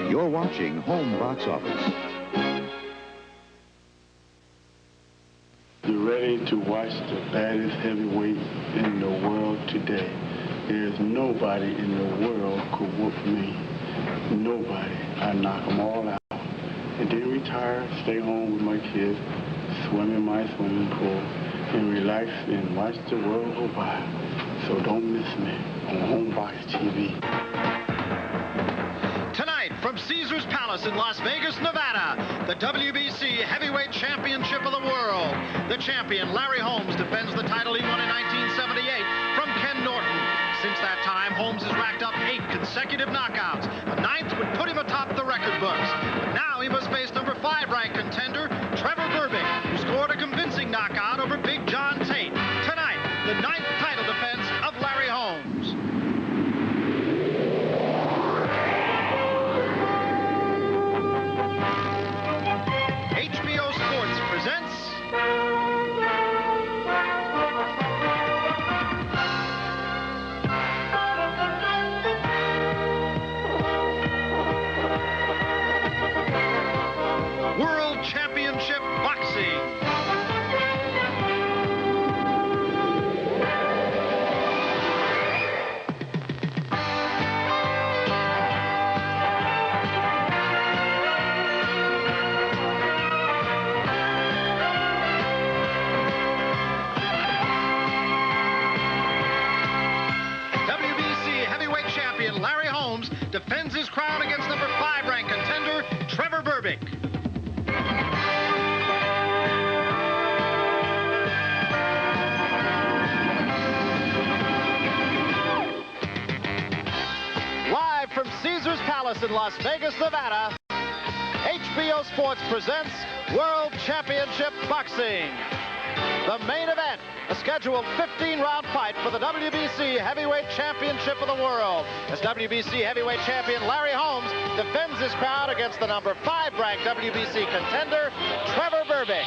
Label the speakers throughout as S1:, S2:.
S1: You're watching Home Box Office.
S2: You ready to watch the baddest heavyweight in the world today? There's nobody in the world could whoop me. Nobody. I knock them all out. And then retire, stay home with my kids, swim in my swimming pool, and relax and watch the world go by. So don't miss me on Home Box TV.
S3: Tonight, from Caesars Palace in Las Vegas, Nevada, the WBC Heavyweight Championship of the World. The champion, Larry Holmes, defends the title he won in 1978 from Ken Norton. Since that time, Holmes has racked up 8 consecutive knockouts. A 9th would put him atop the record books. But now he must face number 5 ranked contender, Trevor Berbick, who scored a convincing knockout over Big John Tate. Tonight, the 9th title defense of Larry Holmes. HBO Sports presents World Championship Boxing. WBC heavyweight champion Larry Holmes defends his crown against number 5 ranked contender Trevor Berbick. Live from Caesars Palace in Las Vegas, Nevada, HBO Sports presents World Championship Boxing. The main event, a scheduled 15-round fight for the WBC Heavyweight Championship of the World, as WBC Heavyweight Champion Larry Holmes defends his crown against the number 5 ranked WBC contender, Trevor Berbick.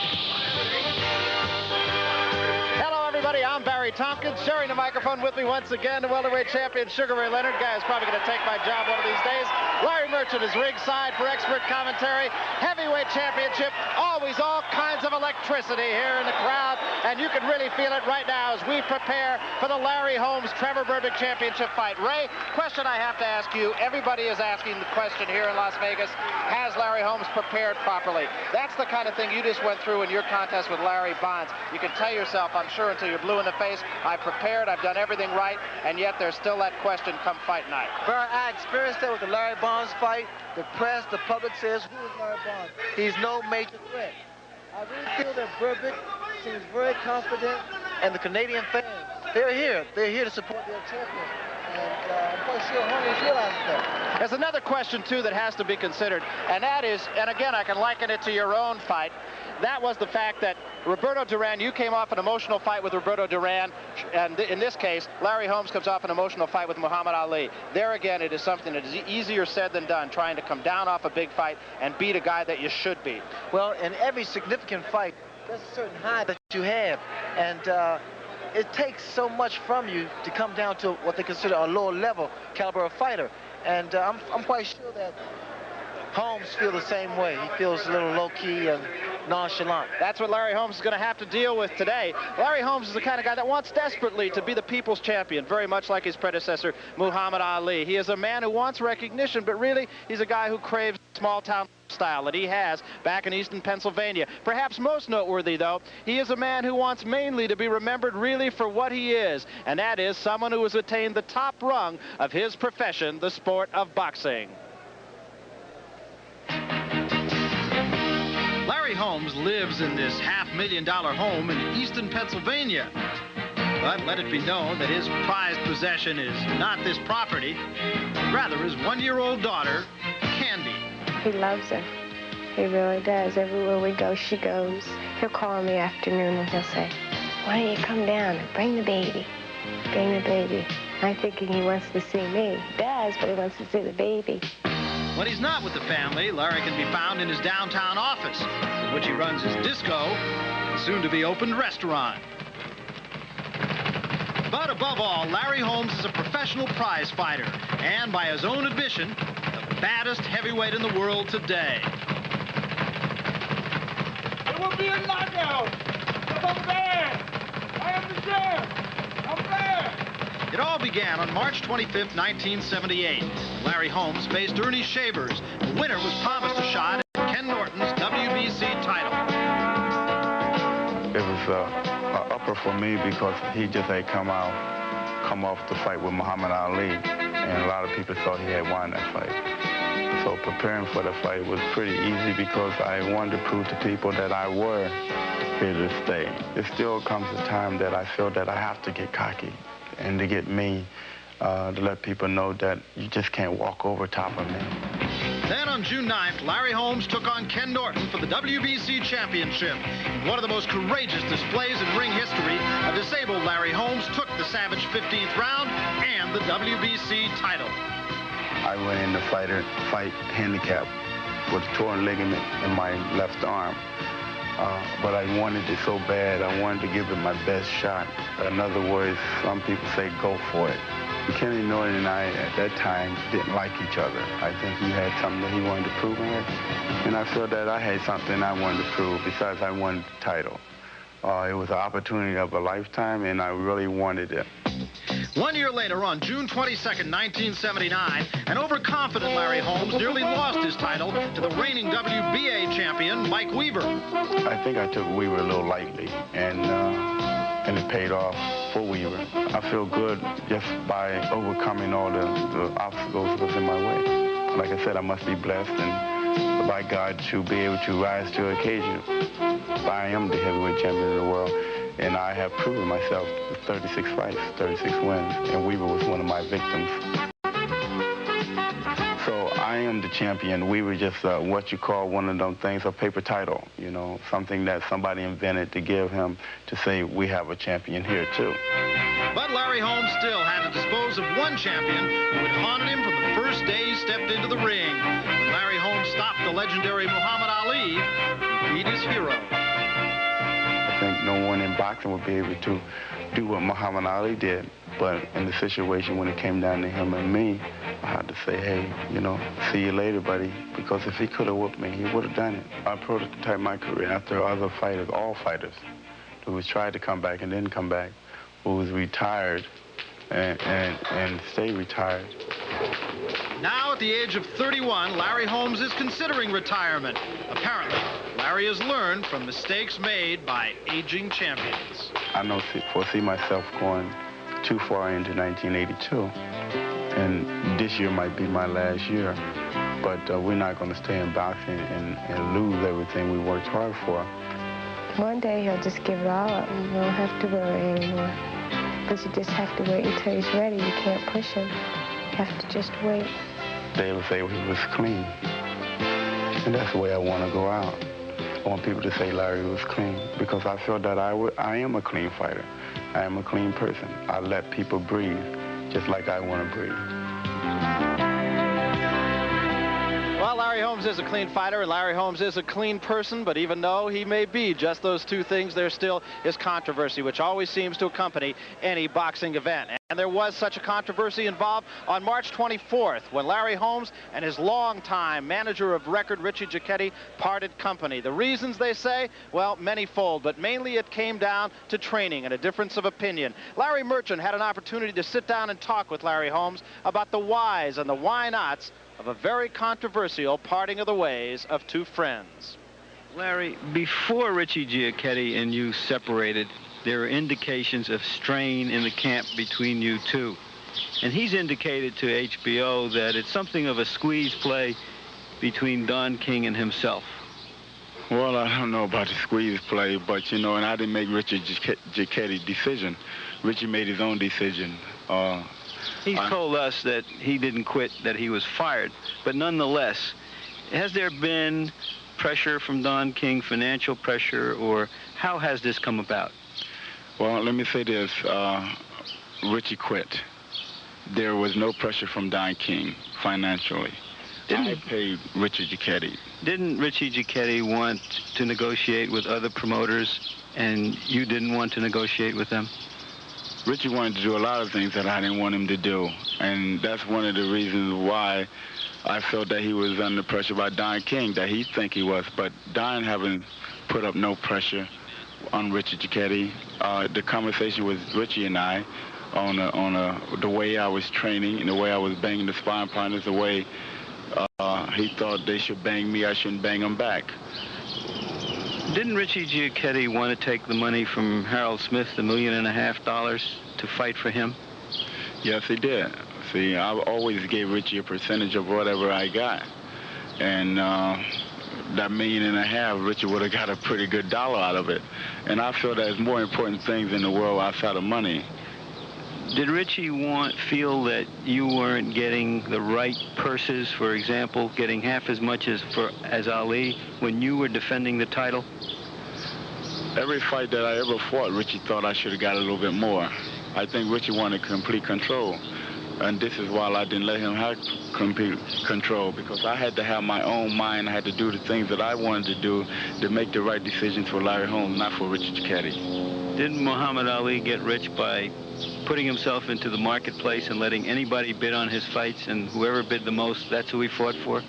S3: Hello, everybody. I'm Barry Tompkins. Sharing the microphone with me once again, the welterweight champion, Sugar Ray Leonard. Guy's probably going to take my job one of these days. Larry Merchant is ringside for expert commentary. Heavyweight championship, always all kinds of electricity here in the crowd, and you can really feel it right now as we prepare for the Larry Holmes-Trevor Berbick championship fight. Ray, question I have to ask you. Everybody is asking the question here in Las Vegas, has Larry Holmes prepared properly? That's the kind of thing you just went through in your contest with Larry Bonds. You can tell yourself, I'm sure, until you're blue in the face, I've prepared, I've done everything right, and yet there's still that question come fight night.
S4: Barry, I experienced that with the Larry Bonds fight. The press, the public says, who is Larry Bonds? He's no major threat. I really feel that Berbick seems very confident, and the Canadian fans, they're here. They're here to support their champion. And I'm quite sure Holmes realizes that.
S3: There's another question, too, that has to be considered, and that is, and again, I can liken it to your own fight, that was the fact that Roberto Duran, you came off an emotional fight with Roberto Duran, and in this case, Larry Holmes comes off an emotional fight with Muhammad Ali. There again, it is something that is easier said than done, trying to come down off a big fight and beat a guy that you should beat.
S4: Well, in every significant fight, there's a certain high that you have, and it takes so much from you to come down to what they consider a lower level caliber of fighter. And I'm quite sure that Holmes feels the same way. He feels a little low-key and nonchalant.
S3: That's what Larry Holmes is going to have to deal with today. Larry Holmes is the kind of guy that wants desperately to be the people's champion, very much like his predecessor, Muhammad Ali. He is a man who wants recognition, but really, he's a guy who craves small-town style that he has back in Eastern Pennsylvania. Perhaps most noteworthy, though, he is a man who wants mainly to be remembered really for what he is, and that is someone who has attained the top rung of his profession, the sport of boxing. Larry Holmes lives in this $500,000 home in Easton, Pennsylvania. But let it be known that his prized possession is not this property, rather his one-year-old daughter, Candy.
S5: He loves her. He really does. Everywhere we go, she goes. He'll call in the afternoon and he'll say, why don't you come down and bring the baby? Bring the baby. I'm thinking he wants to see me. He does, but he wants to see the baby.
S3: When he's not with the family, Larry can be found in his downtown office, in which he runs his disco and soon-to-be-opened restaurant. But above all, Larry Holmes is a professional prize fighter, and by his own admission, the
S6: baddest heavyweight in the world today.
S7: It will be a knockout. I'm bad. I am the champ. I'm bad.
S6: It all began on March 25th, 1978. Larry Holmes faced Ernie Shavers. The winner was promised a shot at Ken Norton's WBC title.
S2: It was an upper for me because he just had come off the fight with Muhammad Ali, and a lot of people thought he had won that fight. So preparing for the fight was pretty easy because I wanted to prove to people that I were here to stay. It still comes a time that I feel that I have to get cocky and to get me, to let people know that you just can't walk over top of me.
S6: Then on June 9th, Larry Holmes took on Ken Norton for the WBC championship. In one of the most courageous displays in ring history, a disabled Larry Holmes took the savage 15th round and the WBC title.
S2: I went in the fight handicapped with a torn ligament in my left arm. But I wanted it so bad. I wanted to give it my best shot. In other words, some people say go for it. Kenny Norton and I, at that time, didn't like each other. I think he had something that he wanted to prove in it. And I felt that I had something I wanted to prove, besides I wanted the title. It was an opportunity of a lifetime, and I really wanted it.
S6: 1 year later, on June 22nd, 1979, an overconfident Larry Holmes nearly lost his title to the reigning WBA champion, Mike Weaver.
S2: I think I took Weaver a little lightly, and it paid off for Weaver. I feel good just by overcoming all the obstacles that was in my way. Like I said, I must be blessed, and by God, to be able to rise to the occasion. I am the heavyweight champion of the world, and I have proven myself with 36 fights, 36 wins, and Weaver was one of my victims. So I am the champion. Weaver just what you call one of them things, a paper title, you know, something that somebody invented to give him to say we have a champion here too.
S6: But Larry Holmes still had to dispose of one champion who had haunted him from the first day he stepped into the ring. When Larry Holmes stopped the legendary Muhammad Ali, he beat his hero.
S2: I think no one in boxing would be able to do what Muhammad Ali did. But in the situation when it came down to him and me, I had to say, hey, you know, see you later, buddy. Because if he could have whooped me, he would have done it. I prototyped my career after other fighters, all fighters, who was tried to come back and didn't come back, who was retired and stay retired.
S6: Now, at the age of 31, Larry Holmes is considering retirement. Apparently, Larry has learned from mistakes made by aging champions.
S2: I don't foresee myself going too far into 1982. And this year might be my last year. But we're not going to stay in boxing and lose everything we worked hard for.
S5: One day he'll just give it all up and you don't have to worry anymore. Because you just have to wait until he's ready. You can't push him. You have to just wait.
S2: They would say he was clean. And that's the way I want to go out. I want people to say Larry was clean because I feel that I am a clean fighter. I am a clean person. I let people breathe just like I want to breathe.
S3: Well, Larry Holmes is a clean fighter, and Larry Holmes is a clean person, but even though he may be just those two things, there still is controversy, which always seems to accompany any boxing event. And there was such a controversy involved on March 24th when Larry Holmes and his longtime manager of record, Richie Giacchetti, parted company. The reasons, they say, well, manyfold, but mainly it came down to training and a difference of opinion. Larry Merchant had an opportunity to sit down and talk with Larry Holmes about the whys and the why-nots of a very controversial parting of the ways of two friends.
S8: Larry, before Richie Giacchetti and you separated, there are indications of strain in the camp between you two. And he's indicated to HBO that it's something of a squeeze play between Don King and himself.
S2: Well, I don't know about the squeeze play, but, you know, and I didn't make Richie Giacchetti's decision. Richie made his own decision.
S8: He's told us that he didn't quit, that he was fired. But nonetheless, has there been pressure from Don King, financial pressure, or how has this come about?
S2: Well, let me say this. Richie quit. There was no pressure from Don King financially. I paid Richie Giacchetti.
S8: Didn't Richie Giacchetti want to negotiate with other promoters, and you didn't want to negotiate with them?
S2: Richie wanted to do a lot of things that I didn't want him to do, and that's one of the reasons why I felt that he was under pressure by Don King, that he think he was, but Don haven't put up no pressure on Richie Giacchetti. The conversation with Richie and I on the way I was training and the way I was banging the sparring partners, the way he thought they should bang me, I shouldn't bang them back.
S8: Didn't Richie Giacchetti want to take the money from Harold Smith, the $1.5 million, to fight for him?
S2: Yes, he did. See, I always gave Richie a percentage of whatever I got. And that $1.5 million, Richie would have got a pretty good dollar out of it. And I feel there's more important things in the world outside of money.
S8: Did Richie feel that you weren't getting the right purses, for example, getting half as much as Ali when you were defending the title?
S2: Every fight that I ever fought, Richie thought I should have got a little bit more. I think Richie wanted complete control. And this is why I didn't let him have complete control, because I had to have my own mind. I had to do the things that I wanted to do to make the right decisions for Larry Holmes, not for Richie Giacchetti.
S8: Didn't Muhammad Ali get rich by putting himself into the marketplace and letting anybody bid on his fights, and whoever bid the most, that's who he fought for?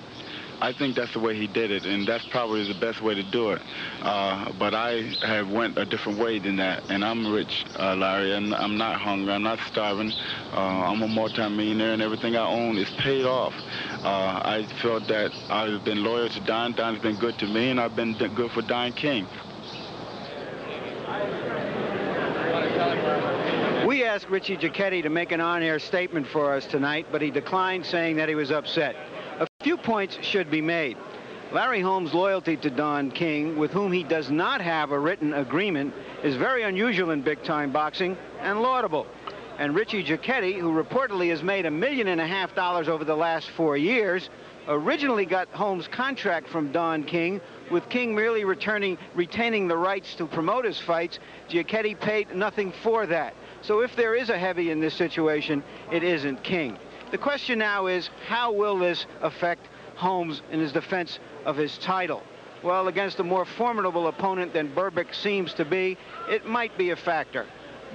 S2: I think that's the way he did it, and that's probably the best way to do it. But I have went a different way than that, and I'm rich, Larry, and I'm not hungry, I'm not starving. I'm a multi-millionaire, and everything I own is paid off. I felt that I've been loyal to Don. Don's been good to me, and I've been good for Don King.
S9: We asked Richie Giacchetti to make an on-air statement for us tonight, but he declined, saying that he was upset. A few points should be made. Larry Holmes' loyalty to Don King, with whom he does not have a written agreement, is very unusual in big-time boxing and laudable. And Richie Giacchetti, who reportedly has made $1.5 million over the last 4 years, originally got Holmes' contract from Don King, with King merely retaining the rights to promote his fights. Giacchetti paid nothing for that. So if there is a heavy in this situation, it isn't King. The question now is, how will this affect Holmes in his defense of his title? Well, against a more formidable opponent than Berbick seems to be, it might be a factor.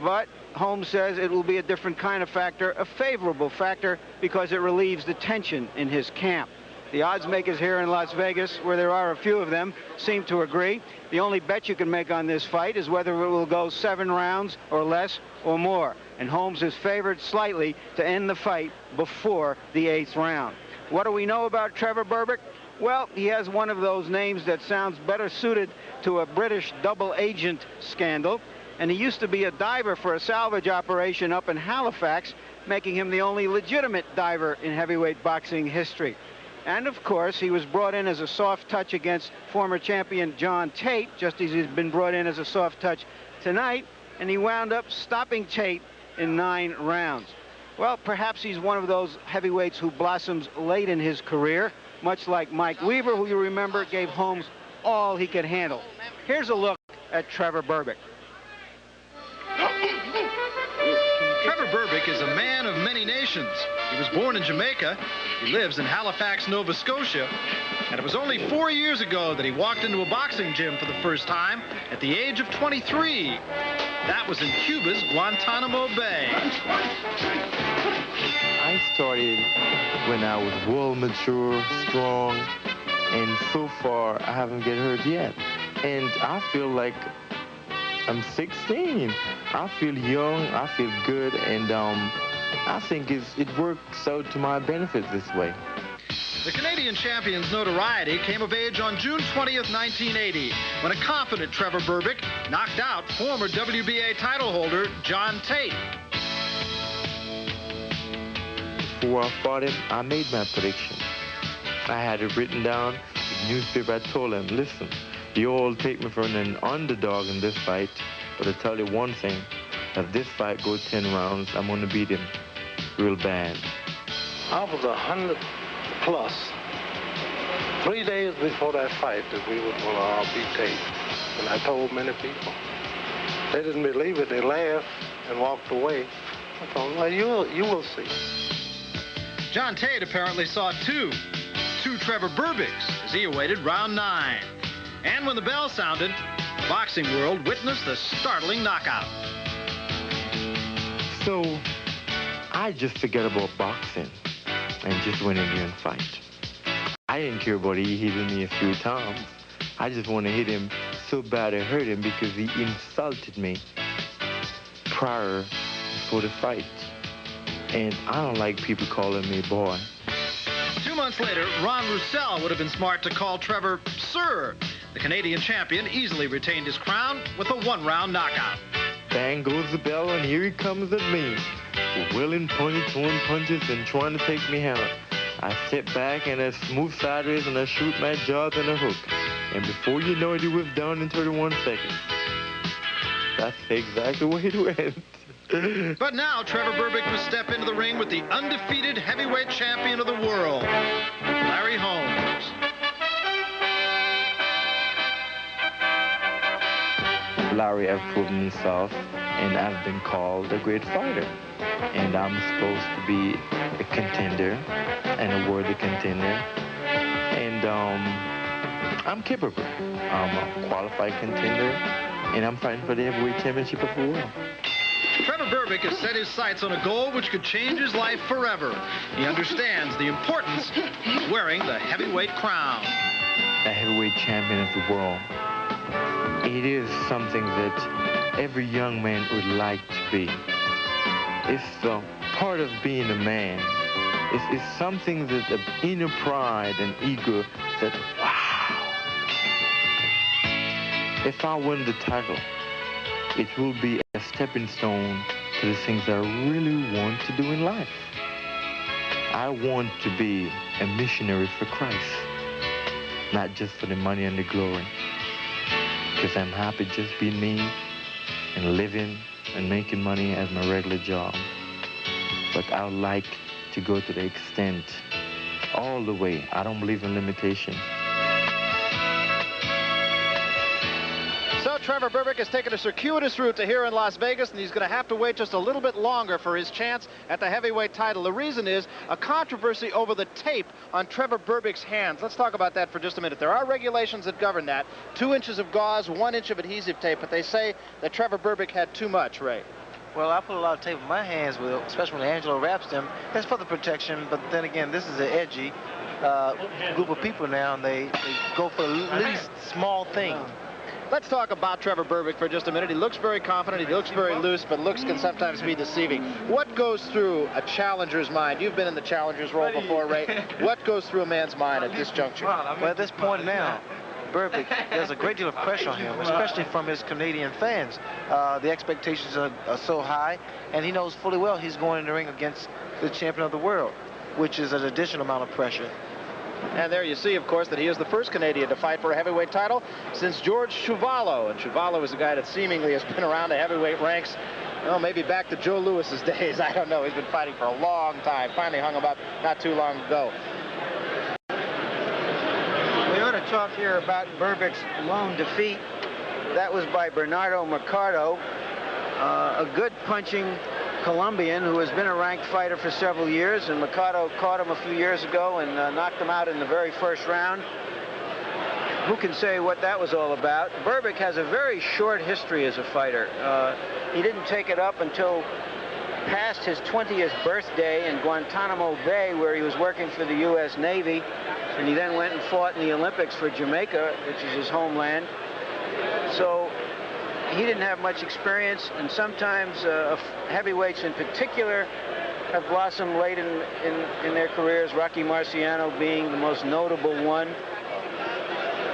S9: But Holmes says it will be a different kind of factor, a favorable factor, because it relieves the tension in his camp. The odds makers here in Las Vegas, where there are a few of them, seem to agree. The only bet you can make on this fight is whether it will go 7 rounds or less or more. And Holmes is favored slightly to end the fight before the 8th round. What do we know about Trevor Berbick? Well, he has one of those names that sounds better suited to a British double agent scandal. And he used to be a diver for a salvage operation up in Halifax, making him the only legitimate diver in heavyweight boxing history. And, of course, he was brought in as a soft touch against former champion John Tate, just as he's been brought in as a soft touch tonight, and he wound up stopping Tate in 9 rounds. Well, perhaps he's one of those heavyweights who blossoms late in his career, much like Mike Weaver, who you remember gave Holmes all he could handle. Here's a look at Trevor Berbick.
S6: Trevor Berbick is a man of many nations. He was born in Jamaica. He lives in Halifax, Nova Scotia. And it was only 4 years ago that he walked into a boxing gym for the first time at the age of 23. That was in Cuba's Guantanamo Bay.
S10: I started when I was well mature, strong, and so far I haven't get hurt yet. And I feel like I'm 16. I feel young, I feel good, and I think it works out to my benefit this way.
S6: The Canadian champion's notoriety came of age on June 20th, 1980, when a confident Trevor Berbick knocked out former WBA title holder John Tate.
S10: Before I fought him, I made my prediction. I had it written down in the newspaper. I told him, listen, you all take me for an underdog in this fight, but I tell you one thing, if this fight goes 10 rounds, I'm going to beat him real bad.
S11: I was 100 plus 3 days before that fight that we were going to beat Tate. And I told many people. They didn't believe it. They laughed and walked away. I told them, well, you will see.
S6: John Tate apparently saw two Trevor Berbicks as he awaited round 9. And when the bell sounded, the boxing world witnessed a startling knockout.
S10: So I just forget about boxing and just went in there and fight. I didn't care about he hitting me a few times. I just want to hit him so bad I hurt him because he insulted me before the fight. And I don't like people calling me boy.
S6: 2 months later, Ron Roussel would have been smart to call Trevor Sir. The Canadian champion easily retained his crown with a 1-round knockout.
S10: Bang goes the bell, and here he comes at me. Willing punches, throwing punches, and trying to take me out. I step back, and I move sideways, and I shoot my jaws in a hook. And before you know it, he was down in 31 seconds. That's exactly what it went.
S6: But now Trevor Berbick must step into the ring with the undefeated heavyweight champion of the world, Larry Holmes.
S10: Larry has proven himself, and I've been called a great fighter. And I'm supposed to be a contender, and a worthy contender. And I'm capable. I'm a qualified contender, and I'm fighting for the heavyweight championship of the world.
S6: Trevor Berbick has set his sights on a goal which could change his life forever. He understands the importance of wearing the heavyweight crown.
S10: The heavyweight champion of the world. It is something that every young man would like to be. It's part of being a man. It's something that the inner pride and ego that, wow. If I win the title, it will be a stepping stone to the things I really want to do in life. I want to be a missionary for Christ, not just for the money and the glory. Because I'm happy just being me and living and making money as my regular job. But I would like to go to the extent, all the way. I don't believe in limitation.
S3: So Trevor Berbick has taken a circuitous route to here in Las Vegas, and he's going to have to wait just a little bit longer for his chance at the heavyweight title. The reason is a controversy over the tape on Trevor Berbick's hands. Let's talk about that for just a minute. There are regulations that govern that. 2 inches of gauze, 1 inch of adhesive tape, but they say that Trevor Berbick had too much, Ray.
S4: Well, I put a lot of tape on my hands, especially when Angelo wraps them. That's for the protection, but then again, this is an edgy group of people now, and they go for the least small thing.
S3: Let's talk about Trevor Berbick for just a minute. He looks very confident, he looks very loose, but looks can sometimes be deceiving. What goes through a challenger's mind? You've been in the challenger's role before, Ray. What goes through a man's mind at this juncture?
S4: Well, at this point now, Berbick, there's a great deal of pressure on him, especially from his Canadian fans. The expectations are so high, and he knows fully well he's going in the ring against the champion of the world, which is an additional amount of pressure.
S3: And there you see, of course, that he is the first Canadian to fight for a heavyweight title since George Chuvalo. And Chuvalo is a guy that seemingly has been around the heavyweight ranks, well, maybe back to Joe Louis's days. I don't know. He's been fighting for a long time. Finally hung him up not too long ago.
S9: We ought to talk here about Berbick's lone defeat. That was by Bernardo Mercado, a good punching Colombian who has been a ranked fighter for several years, and Mercado caught him a few years ago and knocked him out in the very first round. Who can say what that was all about? Berbick has a very short history as a fighter. He didn't take it up until past his 20th birthday in Guantanamo Bay, where he was working for the U.S. Navy, and he then went and fought in the Olympics for Jamaica, which is his homeland. So he didn't have much experience, and sometimes heavyweights in particular have blossomed late in their careers, Rocky Marciano being the most notable one.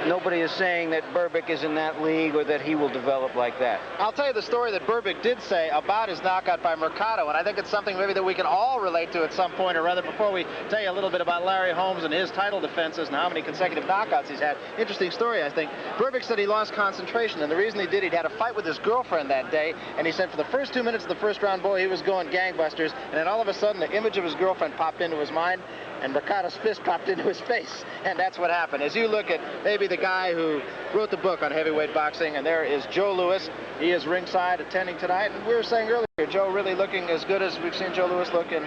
S9: Nobody is saying that Berbick is in that league or that he will develop like that.
S3: I'll tell you the story that Berbick did say about his knockout by Mercado, and I think it's something maybe that we can all relate to at some point or other before we tell you a little bit about Larry Holmes and his title defenses and how many consecutive knockouts he's had. Interesting story, I think. Berbick said he lost concentration, and the reason he did, he'd had a fight with his girlfriend that day, and he said for the first 2 minutes of the first round, boy, he was going gangbusters, and then all of a sudden the image of his girlfriend popped into his mind, and Mercado's fist popped into his face, and that's what happened. As you look at maybe the guy who wrote the book on heavyweight boxing, and there is Joe Louis. He is ringside attending tonight, and we were saying earlier, Joe really looking as good as we've seen Joe Louis look in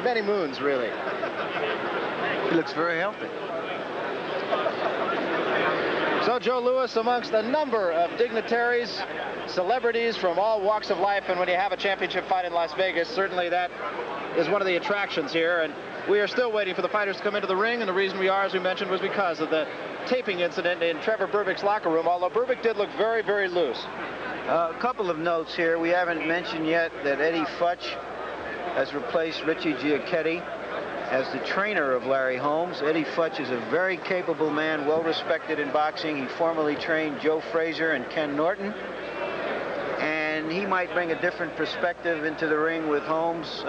S3: many moons, really.
S4: He looks very healthy.
S3: So Joe Louis, amongst a number of dignitaries, celebrities from all walks of life, and when you have a championship fight in Las Vegas, certainly that is one of the attractions here. And we are still waiting for the fighters to come into the ring, and the reason we are, as we mentioned, was because of the taping incident in Trevor Berbick's locker room, although Berbick did look very, very loose.
S9: A couple of notes here. We haven't mentioned yet that Eddie Futch has replaced Richie Giacchetti as the trainer of Larry Holmes. Eddie Futch is a very capable man, well respected in boxing. He formerly trained Joe Frazier and Ken Norton. And he might bring a different perspective into the ring with Holmes.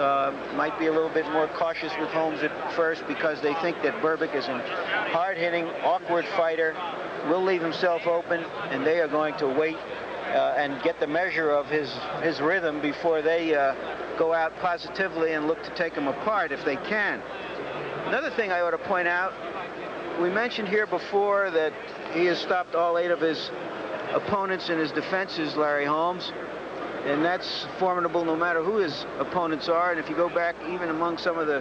S9: Might be a little bit more cautious with Holmes at first because they think that Berbick is a hard-hitting, awkward fighter, will leave himself open, and they are going to wait and get the measure of his rhythm before they go out positively and look to take him apart if they can. Another thing I ought to point out, we mentioned here before that he has stopped all 8 of his opponents in his defenses, Larry Holmes, and that's formidable no matter who his opponents are. And if you go back even among some of the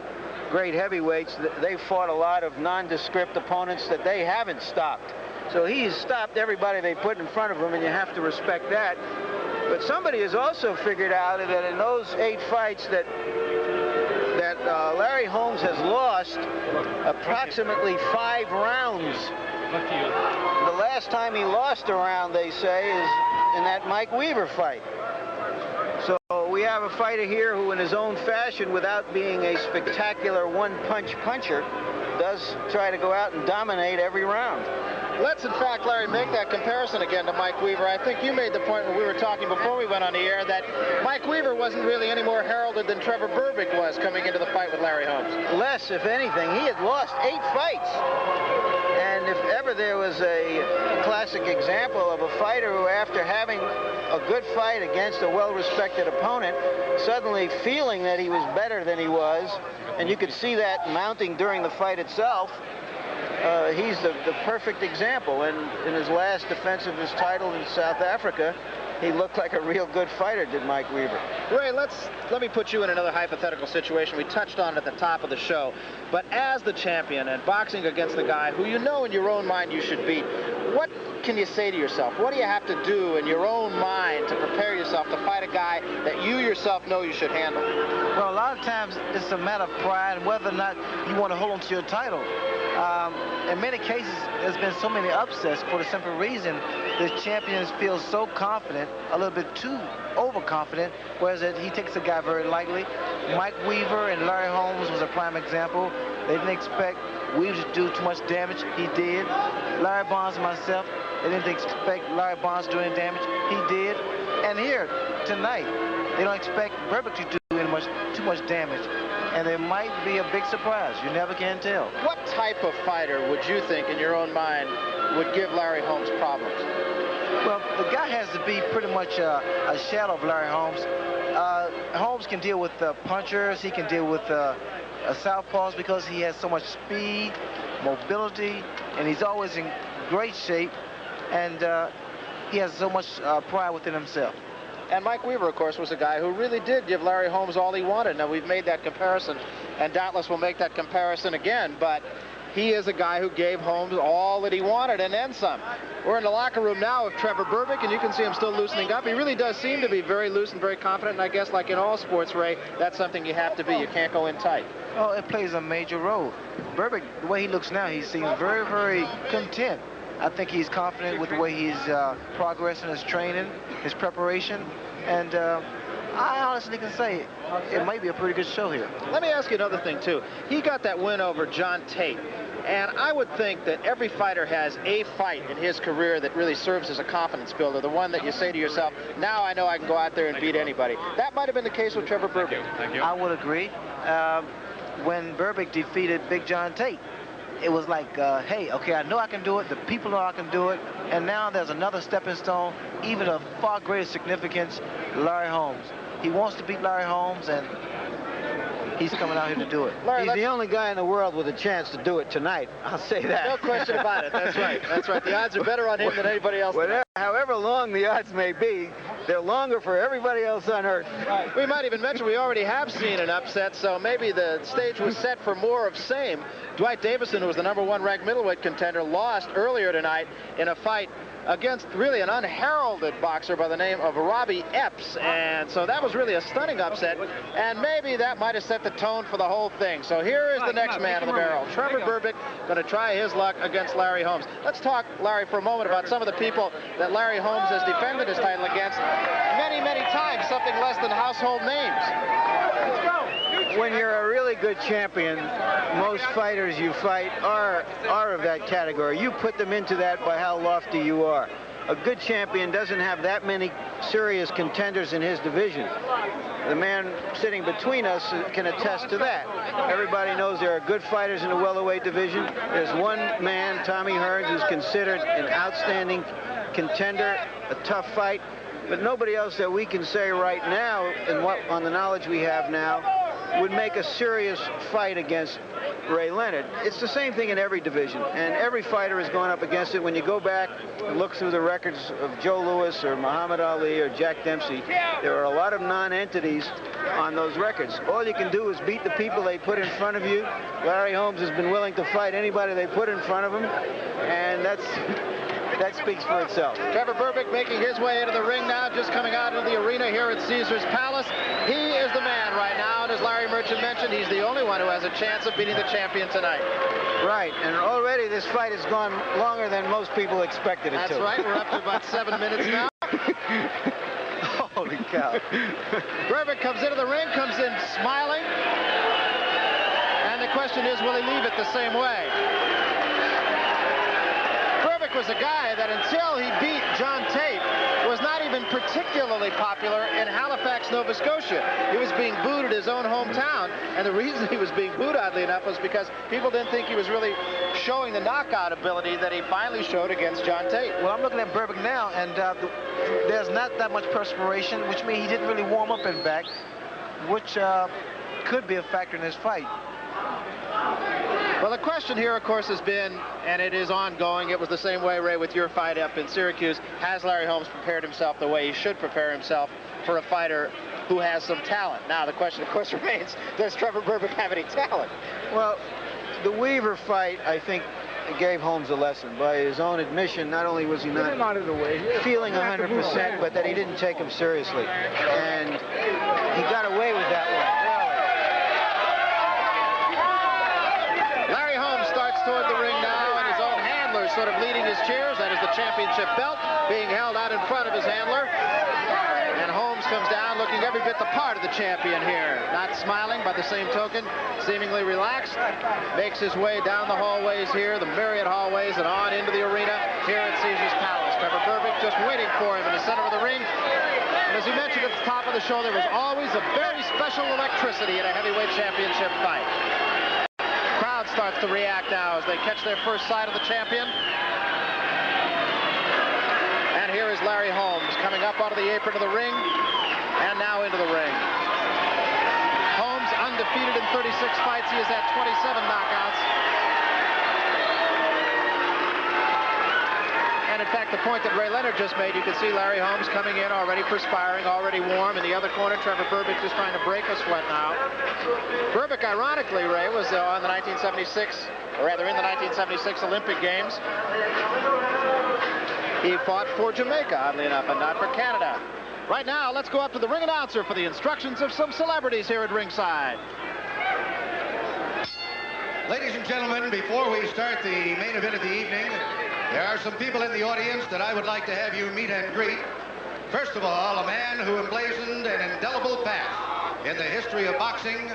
S9: great heavyweights, they fought a lot of nondescript opponents that they haven't stopped. So he's stopped everybody they put in front of him, and you have to respect that. But somebody has also figured out that in those 8 fights that Larry Holmes has lost approximately 5 rounds. The last time he lost a round, they say, is in that Mike Weaver fight. So we have a fighter here who, in his own fashion, without being a spectacular one-punch puncher, does try to go out and dominate every round.
S3: Let's, in fact, Larry, make that comparison again to Mike Weaver. I think you made the point when we were talking before we went on the air that Mike Weaver wasn't really any more heralded than Trevor Berbick was coming into the fight with Larry Holmes.
S9: Less, if anything. He had lost 8 fights. And if ever there was a classic example of a fighter who, after having a good fight against a well-respected opponent, suddenly feeling that he was better than he was, and you could see that mounting during the fight itself, he's the perfect example. And in his last defense of his title in South Africa, he looked like a real good fighter, did Mike Weaver.
S3: Ray, let me put you in another hypothetical situation we touched on at the top of the show. But as the champion and boxing against the guy who you know in your own mind you should beat, what can you say to yourself? What do you have to do in your own mind to prepare yourself to fight a guy that you yourself know you should handle?
S4: Well, a lot of times it's a matter of pride and whether or not you want to hold on to your title. In many cases, there's been so many upsets for the simple reason the champions feel so confident, a little bit too overconfident, whereas he takes the guy very lightly. Mike Weaver and Larry Holmes was a prime example. They didn't expect Weaver to do too much damage. He did. Larry Bonds and myself, they didn't expect Larry Bonds to do any damage. He did. And here, tonight, they don't expect Berbick to do too much damage. And there might be a big surprise. You never can tell.
S3: What type of fighter would you think, in your own mind, would give Larry Holmes problems?
S4: Well, the guy has to be pretty much a shadow of Larry Holmes. Holmes can deal with punchers. He can deal with southpaws because he has so much speed, mobility, and he's always in great shape. And he has so much pride within himself.
S3: And Mike Weaver, of course, was a guy who really did give Larry Holmes all he wanted. Now, we've made that comparison, and doubtless we'll make that comparison again, but he is a guy who gave Holmes all that he wanted and then some. We're in the locker room now of Trevor Berbick, and you can see him still loosening up. He really does seem to be very loose and very confident, and I guess like in all sports, Ray, that's something you have to be. You can't go in tight.
S4: Oh, it plays a major role. Berbick, the way he looks now, he seems very, very content. I think he's confident with the way he's progressing his training, his preparation, and I honestly can say it might be a pretty good show here.
S3: Let me ask you another thing, too. He got that win over John Tate, and I would think that every fighter has a fight in his career that really serves as a confidence builder, the one that you say to yourself, now I know I can go out there and beat anybody. That might have been the case with Trevor Berbick.
S4: Thank you. I would agree. When Berbick defeated Big John Tate, it was like, hey, okay, I know I can do it. The people know I can do it. And now there's another stepping stone, even of far greater significance, Larry Holmes. He wants to beat Larry Holmes, and he's coming out here to do it.
S9: Larry, he's the only guy in the world with a chance to do it tonight. I'll say that.
S3: No question about it. That's right. That's right. The odds are better on him than anybody else.
S9: However long the odds may be, they're longer for everybody else on earth.
S3: We might even mention we already have seen an upset, so maybe the stage was set for more of same. Dwight Davison, who was the #1 ranked middleweight contender, lost earlier tonight in a fight against really an unheralded boxer by the name of Robbie Epps, and so that was really a stunning upset, and maybe that might have set the tone for the whole thing. So here is the next man in the barrel. Trevor Berbick going to try his luck against Larry Holmes. Let's talk, Larry, for a moment about some of the people that Larry Holmes has defended his title against many, many times, something less than household names.
S9: When you're a really good champion, most fighters you fight are of that category. You put them into that by how lofty you are. A good champion doesn't have that many serious contenders in his division. The man sitting between us can attest to that. Everybody knows there are good fighters in the welterweight division. There's one man, Tommy Hearns, who's considered an outstanding contender, a tough fight, but nobody else that we can say right now, on the knowledge we have now, would make a serious fight against Ray Leonard. It's the same thing in every division, and every fighter has gone up against it. When you go back and look through the records of Joe Louis or Muhammad Ali or Jack Dempsey, there are a lot of non-entities on those records. All you can do is beat the people they put in front of you. Larry Holmes has been willing to fight anybody they put in front of him, and that speaks for itself.
S3: Trevor Berbick making his way into the ring now, just coming out of the arena here at Caesars Palace. He is the man right now, and as Larry Merchant mentioned, he's the only one who has a chance of beating the champion tonight.
S9: Right, and already this fight has gone longer than most people expected it to.
S3: That's right, we're up to about 7 minutes now.
S9: Holy cow.
S3: Berbick comes into the ring, comes in smiling, and the question is, will he leave it the same way? Berbick was a guy that until he beat John Tate was not even particularly popular in Halifax, Nova Scotia. He was being booed at his own hometown, and the reason he was being booed, oddly enough, was because people didn't think he was really showing the knockout ability that he finally showed against John Tate.
S4: Well, I'm looking at Berbick now, and there's not that much perspiration, which means he didn't really warm up in back, which could be a factor in this fight.
S3: Well, the question here, of course, has been, and it is ongoing, it was the same way, Ray, with your fight up in Syracuse, has Larry Holmes prepared himself the way he should prepare himself for a fighter who has some talent? Now, the question, of course, remains, does Trevor Berbick have any talent?
S9: Well, the Weaver fight, I think, gave Holmes a lesson. By his own admission, not only was he not feeling 100%, but that he didn't take him seriously. And he got away with that one.
S3: Larry Holmes starts toward the ring now, and his own handler sort of leading his cheers. That is the championship belt being held out in front of his handler. And Holmes comes down looking every bit the part of the champion here. Not smiling, by the same token, seemingly relaxed. Makes his way down the hallways here, the myriad hallways, and on into the arena here at Caesars Palace. Trevor Berbick just waiting for him in the center of the ring. And as we mentioned at the top of the show, there was always a very special electricity in a heavyweight championship fight. Crowd starts to react now as they catch their first sight of the champion. And here is Larry Holmes coming up out of the apron of the ring and now into the ring. Holmes undefeated in 36 fights. He has had 27 knockouts. And in fact, the point that Ray Leonard just made, you can see Larry Holmes coming in already perspiring, already warm. In the other corner, Trevor Berbick just trying to break a sweat now. Berbick, ironically, Ray, was on the 1976, or rather in the 1976 Olympic Games. He fought for Jamaica, oddly enough, and not for Canada. Right now, let's go up to the ring announcer for the instructions of some celebrities here at ringside.
S12: Ladies and gentlemen, before we start the main event of the evening, there are some people in the audience that I would like to have you meet and greet. First of all, a man who emblazoned an indelible path in the history of boxing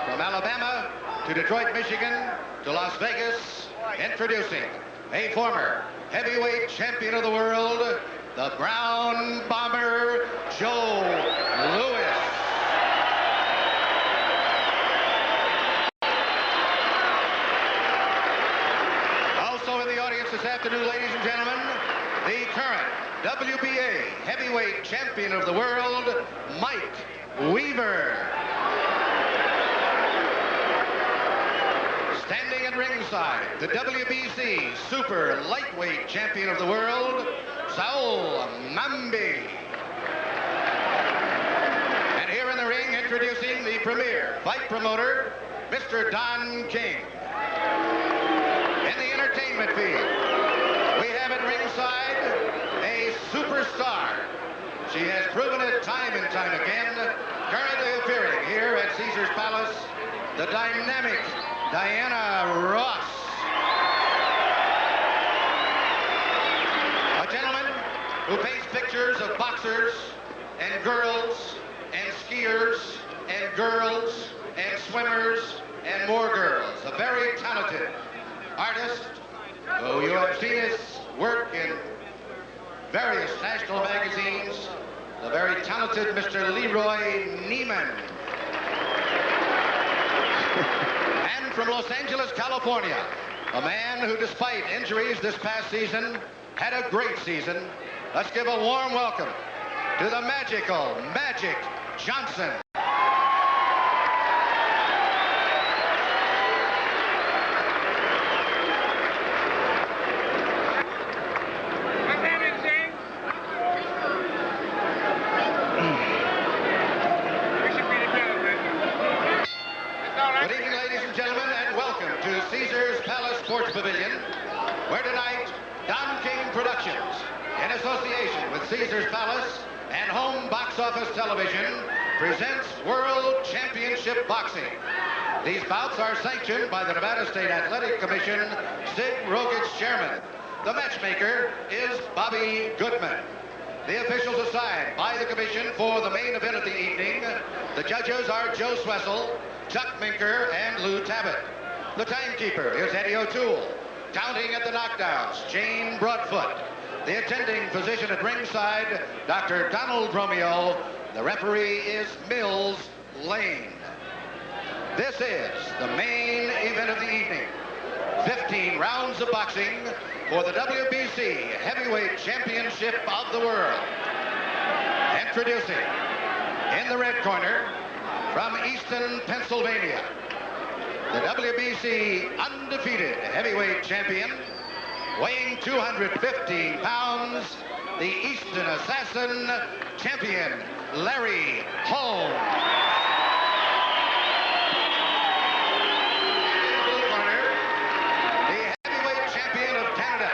S12: from Alabama to Detroit, Michigan to Las Vegas, introducing a former heavyweight champion of the world, the Brown Bomber, Joe Louis. Also in the audience this afternoon, ladies and gentlemen, the current WBA heavyweight champion of the world, Mike Weaver. Standing at ringside, the WBC super lightweight champion of the world, Saul Mambi. Introducing the premier fight promoter, Mr. Don King. In the entertainment field, we have at ringside a superstar. She has proven it time and time again, currently appearing here at Caesar's Palace, the dynamic Diana Ross. A gentleman who paints pictures of boxers and girls and skiers and girls and swimmers and more girls. A very talented artist who you have seen his work in various national magazines. The very talented Mr. Leroy Neiman. And from Los Angeles, California, a man who, despite injuries this past season, had a great season. Let's give a warm welcome to the magical Magic Johnson. Good evening, ladies and gentlemen, and welcome to Caesar's Palace Sports Pavilion, where tonight Don King Productions, in association with Caesar's Palace and Home Box Office Television, presents World Championship Boxing. These bouts are sanctioned by the Nevada State Athletic Commission, Sid Rogich chairman. The matchmaker is Bobby Goodman. The officials assigned by the commission for the main event of the evening. The judges are Joe Swessel, Chuck Minker, and Lou Tabat. The timekeeper is Eddie O'Toole. Counting at the knockdowns, Jane Broadfoot. The attending physician at ringside, Dr. Donald Romeo. The referee is Mills Lane. This is the main event of the evening. 15 rounds of boxing for the WBC Heavyweight Championship of the world. Introducing, in the red corner, from Easton, Pennsylvania, the WBC undefeated heavyweight champion, weighing 215 pounds, the Easton Assassin champion, Larry Holmes. In the blue corner, the heavyweight champion of Canada.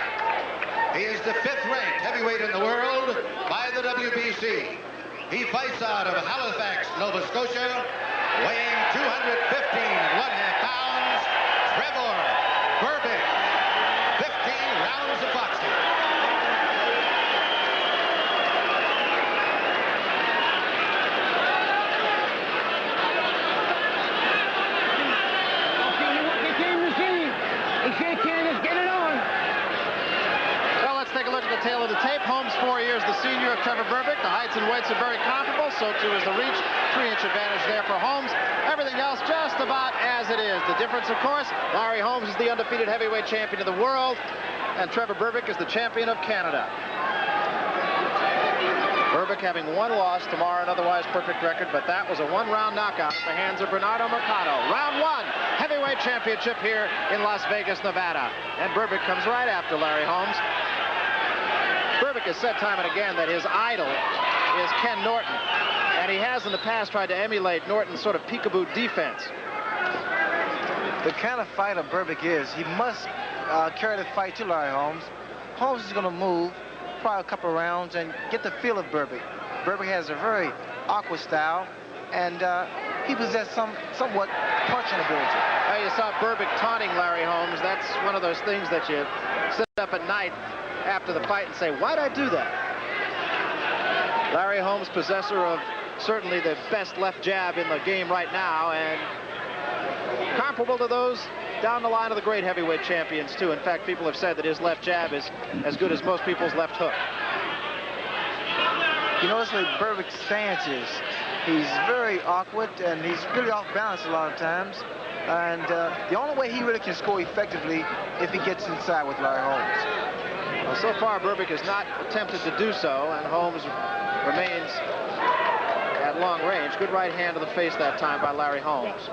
S12: He is the 5th-ranked heavyweight in the world by the WBC. He fights out of Halifax, Nova Scotia, weighing 215.5 pounds, Trevor Berbick. 15 rounds of boxing.
S3: Well, let's take a look at the tail of the tape. Holmes, 4 years the senior of Trevor Berbick. The heights and weights are very comparable. So too is the reach. 3-inch advantage there for Holmes. Everything else just about as it is. The difference, of course, Larry Holmes is the undefeated heavyweight champion of the world, and Trevor Berbick is the champion of Canada. Berbick having 1 loss, tomorrow an otherwise perfect record, but that was a 1-round knockout at the hands of Bernardo Mercado. Round 1, heavyweight championship here in Las Vegas, Nevada. And Berbick comes right after Larry Holmes. Berbick has said time and again that his idol is Ken Norton, and he has in the past tried to emulate Norton's sort of peekaboo defense.
S4: The kind of fighter Berbick is, he must carry the fight to Larry Holmes. Holmes is going to move probably a couple of rounds and get the feel of Berbick. Berbick has a very awkward style, and he possesses somewhat punching ability.
S3: You saw Berbick taunting Larry Holmes. That's one of those things that you sit up at night after the fight and say, why'd I do that? Larry Holmes, possessor of certainly the best left jab in the game right now, and comparable to those down the line of the great heavyweight champions, too. In fact, people have said that his left jab is as good as most people's left hook.
S4: You notice what Berbick's stance is. He's very awkward, and he's really off balance a lot of times. And the only way he really can score effectively if he gets inside with Larry Holmes.
S3: Well, so far, Berbick has not attempted to do so, and Holmes remains at long range. Good right hand to the face that time by Larry Holmes.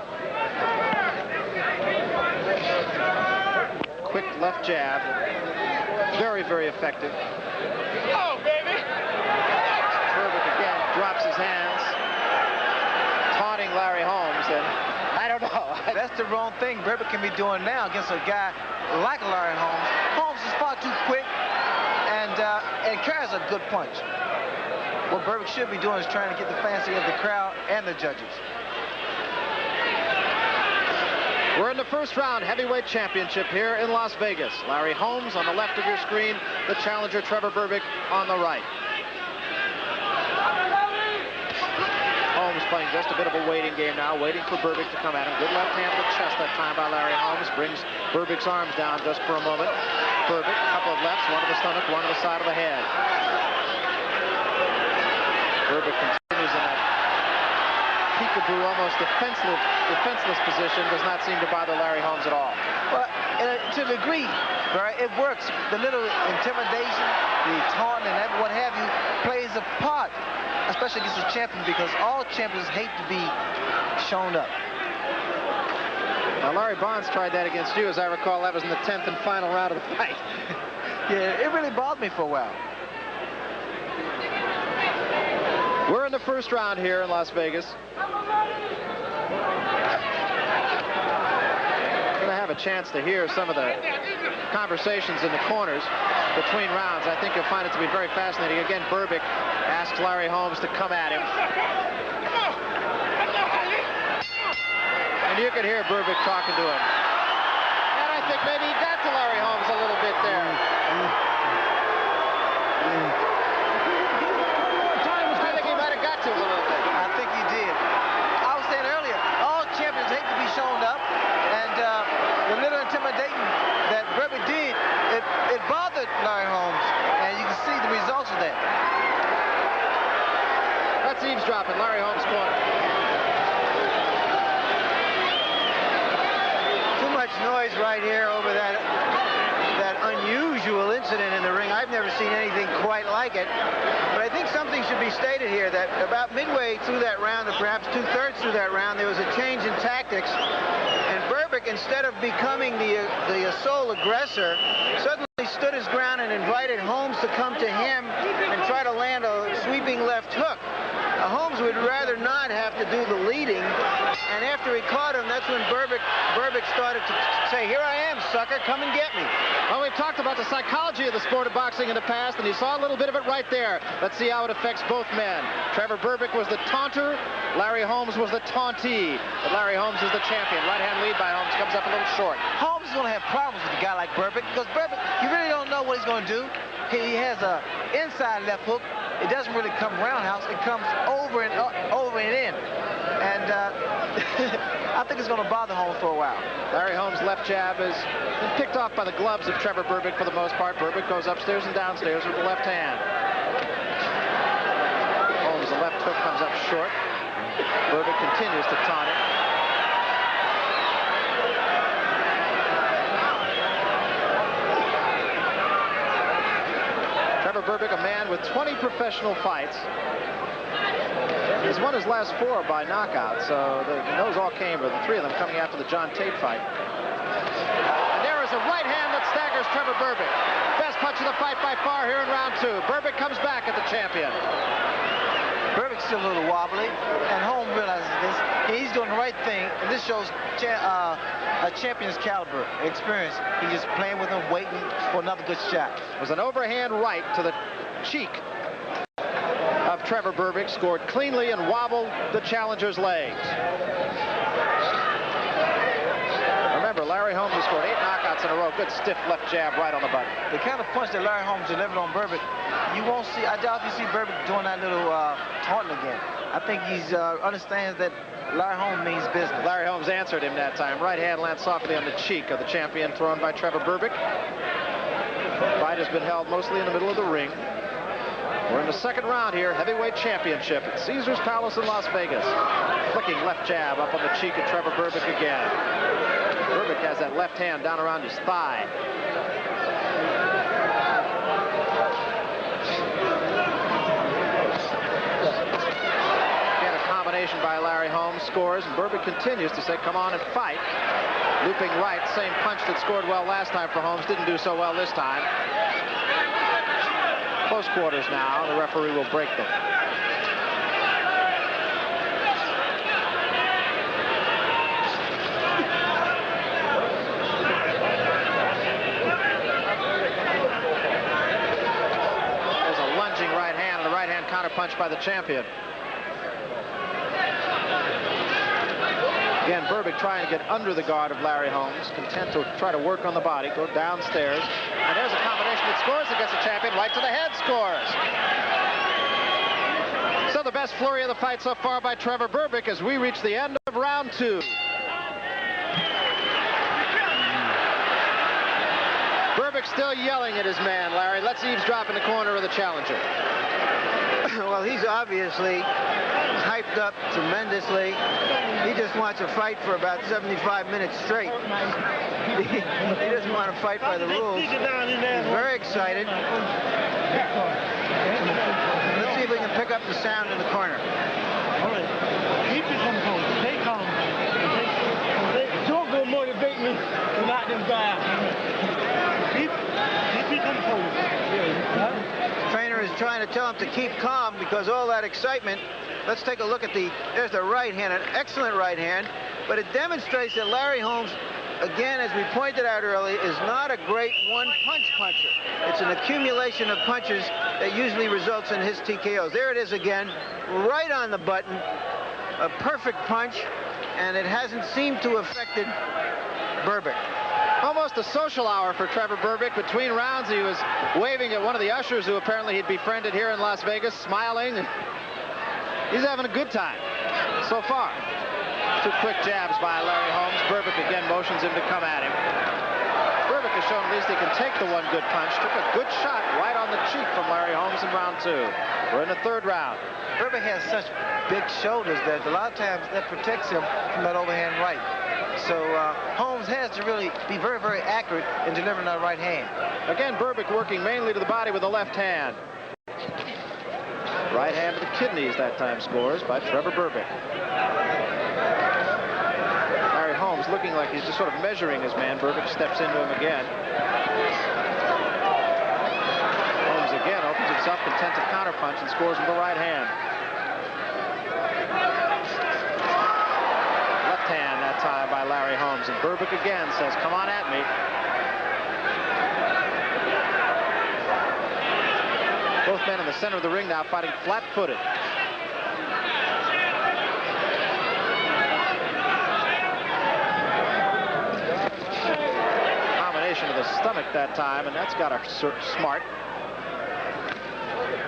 S3: Quick left jab. Very, very effective.
S7: Oh, baby!
S3: Berbick again drops his hands. Taunting
S4: That's the wrong thing Berbick can be doing now against a guy like Larry Holmes. Holmes is far too quick and carries a good punch. What Berbick should be doing is trying to get the fancy of the crowd and the judges.
S3: We're in the first round heavyweight championship here in Las Vegas. Larry Holmes on the left of your screen, the challenger Trevor Berbick on the right. Holmes playing just a bit of a waiting game now, waiting for Berbick to come at him. Good left hand to the chest that time by Larry Holmes. Brings Berbick's arms down just for a moment. Berbick, a couple of lefts, one to the stomach, one to the side of the head. Berbick continues in that peekaboo, almost defenseless position. Does not seem to bother Larry Holmes at all.
S4: Well, to a degree, right, it works. The little intimidation, the taunting, and what have you plays a part, especially against a champion, because all champions hate to be shown up.
S3: Now, Larry Bonds tried that against you. As I recall, that was in the 10th and final round of the fight.
S4: Yeah, it really bothered me for a while.
S3: We're in the first round here in Las Vegas. Going to have a chance to hear some of the conversations in the corners between rounds. I think you'll find it to be very fascinating. Again, Berbick asks Larry Holmes to come at him. And you could hear Berbick talking to him. And I think maybe he got to Larry Holmes a little bit there. I think he might have got to him a little bit.
S4: I think he did. I was saying earlier, all champions hate to be shown up, and the little intimidating that Berbick did, it bothered Larry Holmes, and you can see the results of that.
S3: That's eavesdropping, Larry Holmes' corner.
S9: Too much noise right here over that unusual incident in the ring. I've never seen anything quite like it. But I think something should be stated here, that about midway through that round, or perhaps two-thirds through that round, there was a change in tactics. And Berbick, instead of becoming the sole aggressor, suddenly stood his ground and invited Holmes to come to him and try to land a sweeping left hook. Holmes would rather not have to do the leading, and after he caught him, that's when Berbick started to say, "Here I am, sucker, come and get me."
S3: Well, we've talked about the psychology of the sport of boxing in the past, and you saw a little bit of it right there. Let's see how it affects both men. Trevor Berbick was the taunter. Larry Holmes was the tauntee. But Larry Holmes is the champion. Right-hand lead by Holmes comes up a little short.
S4: Holmes is going to have problems with a guy like Berbick, because Berbick, you really don't know what he's going to do. He has a inside left hook. It doesn't really come roundhouse. It comes over and in. And I think it's going to bother Holmes for a while.
S3: Larry Holmes' left jab is picked off by the gloves of Trevor Berbick for the most part. Berbick goes upstairs and downstairs with the left hand. Holmes' left hook comes up short. Berbick continues to taunt it. Trevor Berbick, a man with 20 professional fights. He's won his last 4 by knockout, so those all came, or the 3 of them coming after the John Tate fight. And there is a right hand that staggers Trevor Berbick. Best punch of the fight by far here in round 2. Berbick comes back at the champion.
S4: Berbick's still a little wobbly, and Holmes realizes this. He's doing the right thing, and this shows a champion's caliber, experience. He's just playing with him, waiting for another good shot.
S3: It was an overhand right to the cheek of Trevor Berbick, scored cleanly and wobbled the challenger's legs. Remember, Larry Holmes has scored 8 knockouts in a row. Good stiff left jab right on the button.
S4: The kind of punch that Larry Holmes delivered on Berbick, you won't see, I doubt you see Berbick doing that little taunting again. I think he understands that Larry Holmes means business.
S3: Larry Holmes answered him that time. Right hand lands softly on the cheek of the champion, thrown by Trevor Berbick. The fight has been held mostly in the middle of the ring. We're in the second round here, heavyweight championship at Caesars Palace in Las Vegas. Flicking left jab up on the cheek of Trevor Berbick again. Berbick has that left hand down around his thigh. Again, a combination by Larry Holmes scores, and Berbick continues to say, come on and fight. Looping right, same punch that scored well last time for Holmes, didn't do so well this time. Close quarters now. The referee will break them. counterpunch by the champion. Again, Berbick trying to get under the guard of Larry Holmes, content to try to work on the body, go downstairs. And there's a combination that scores against the champion. Right to the head, scores. So the best flurry of the fight so far by Trevor Berbick as we reach the end of round 2. Berbick still yelling at his man, Larry. Let's eavesdrop in the corner of the challenger.
S9: Well, he's obviously hyped up tremendously. He just wants to fight for about 75 minutes straight. He doesn't want to fight by the rules. He's very excited. Let's see if we can pick up the sound in the corner.
S7: Keep your composure. Stay calm. Don't go motivate me to knock them down. Keep your composure.
S9: The trainer is trying to tell him to keep calm because all that excitement. Let's take a look at there's the right hand, an excellent right hand, but it demonstrates that Larry Holmes, again, as we pointed out earlier, is not a great one-punch puncher. It's an accumulation of punches that usually results in his TKOs. There it is again, right on the button, a perfect punch, and it hasn't seemed to have affected Berbick.
S3: Almost a social hour for Trevor Berbick. Between rounds, he was waving at one of the ushers who apparently he'd befriended here in Las Vegas, smiling. He's having a good time so far. 2 quick jabs by Larry Holmes. Berbick again motions him to come at him. Berbick has shown at least he can take the one good punch. Took a good shot right on the cheek from Larry Holmes in round 2. We're in the 3rd round.
S4: Berbick has such big shoulders that a lot of times that protects him from that overhand right. So Holmes has to really be very, very accurate in delivering that right hand.
S3: Again, Berbick working mainly to the body with the left hand. Right hand to the kidneys that time scores by Trevor Berbick. Larry Holmes looking like he's just sort of measuring his man. Berbick steps into him again. Holmes again opens himself, content to counterpunch and scores with the right hand. Left hand that time by Larry Holmes, and Berbick again says, come on at me. Both men in the center of the ring now fighting flat-footed. Combination to the stomach that time, and that's got her smart.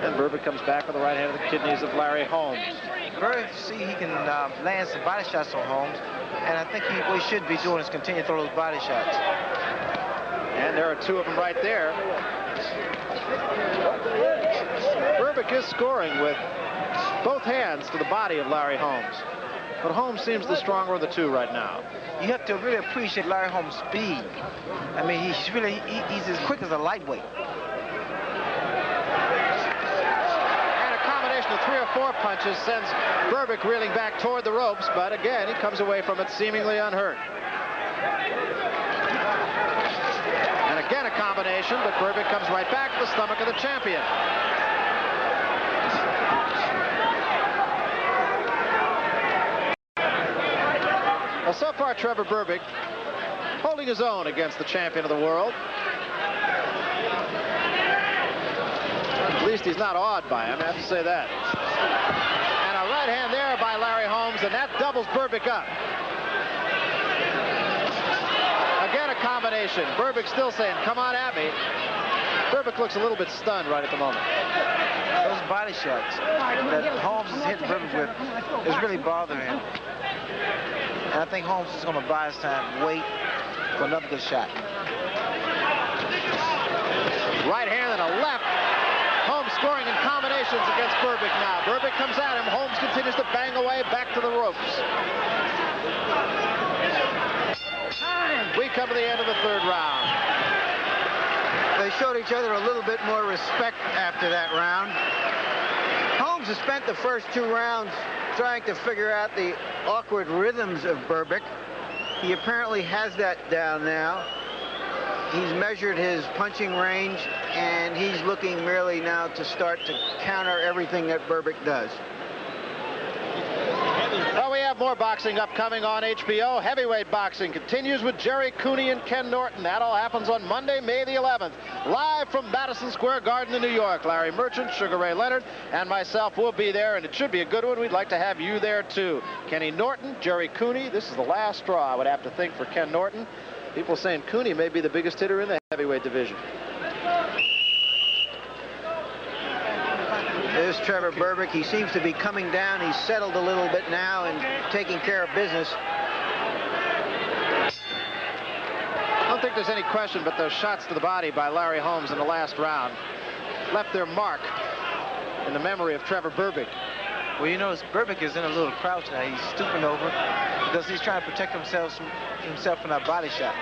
S3: Then Berbick comes back with the right hand of the kidneys of Larry Holmes.
S4: Berbick see he can land some body shots on Holmes, and I think what he should be doing is continue to throw those body shots.
S3: And there are 2 of them right there. Berbick is scoring with both hands to the body of Larry Holmes. But Holmes seems the stronger of the 2 right now.
S4: You have to really appreciate Larry Holmes' speed. I mean, he's as quick as a lightweight.
S3: And a combination of 3 or 4 punches sends Berbick reeling back toward the ropes, but again, he comes away from it seemingly unhurt. And again, a combination, but Berbick comes right back to the stomach of the champion. Well, so far, Trevor Berbick holding his own against the champion of the world. At least he's not awed by him, I have to say that. And a right hand there by Larry Holmes, and that doubles Berbick up. Again, a combination. Berbick still saying, come on at me. Berbick looks a little bit stunned right at the moment.
S4: Those body shots that Holmes is hitting Berbick with is really bothering him. And I think Holmes is going to buy his time, wait for another good shot.
S3: Right hand and a left. Holmes scoring in combinations against Berbick now. Berbick comes at him. Holmes continues to bang away back to the ropes. We come to the end of the 3rd round.
S9: They showed each other a little bit more respect after that round. Holmes has spent the first 2 rounds trying to figure out the awkward rhythms of Berbick. He apparently has that down now. He's measured his punching range, and he's looking merely now to start to counter everything that Berbick does.
S3: Well, we have have more boxing upcoming on HBO. Heavyweight boxing continues with Jerry Cooney and Ken Norton. That all happens on Monday, May the 11th. Live from Madison Square Garden in New York. Larry Merchant, Sugar Ray Leonard, and myself will be there, and it should be a good one. We'd like to have you there, too. Kenny Norton, Jerry Cooney. This is the last straw, I would have to think, for Ken Norton. People saying Cooney may be the biggest hitter in the heavyweight division.
S9: There's Trevor Berbick. He seems to be coming down. He's settled a little bit now and taking care of business.
S3: I don't think there's any question, but those shots to the body by Larry Holmes in the last round left their mark in the memory of Trevor Berbick.
S4: Well, you notice Berbick is in a little crouch now. He's stooping over because he's trying to protect himself from that body shot.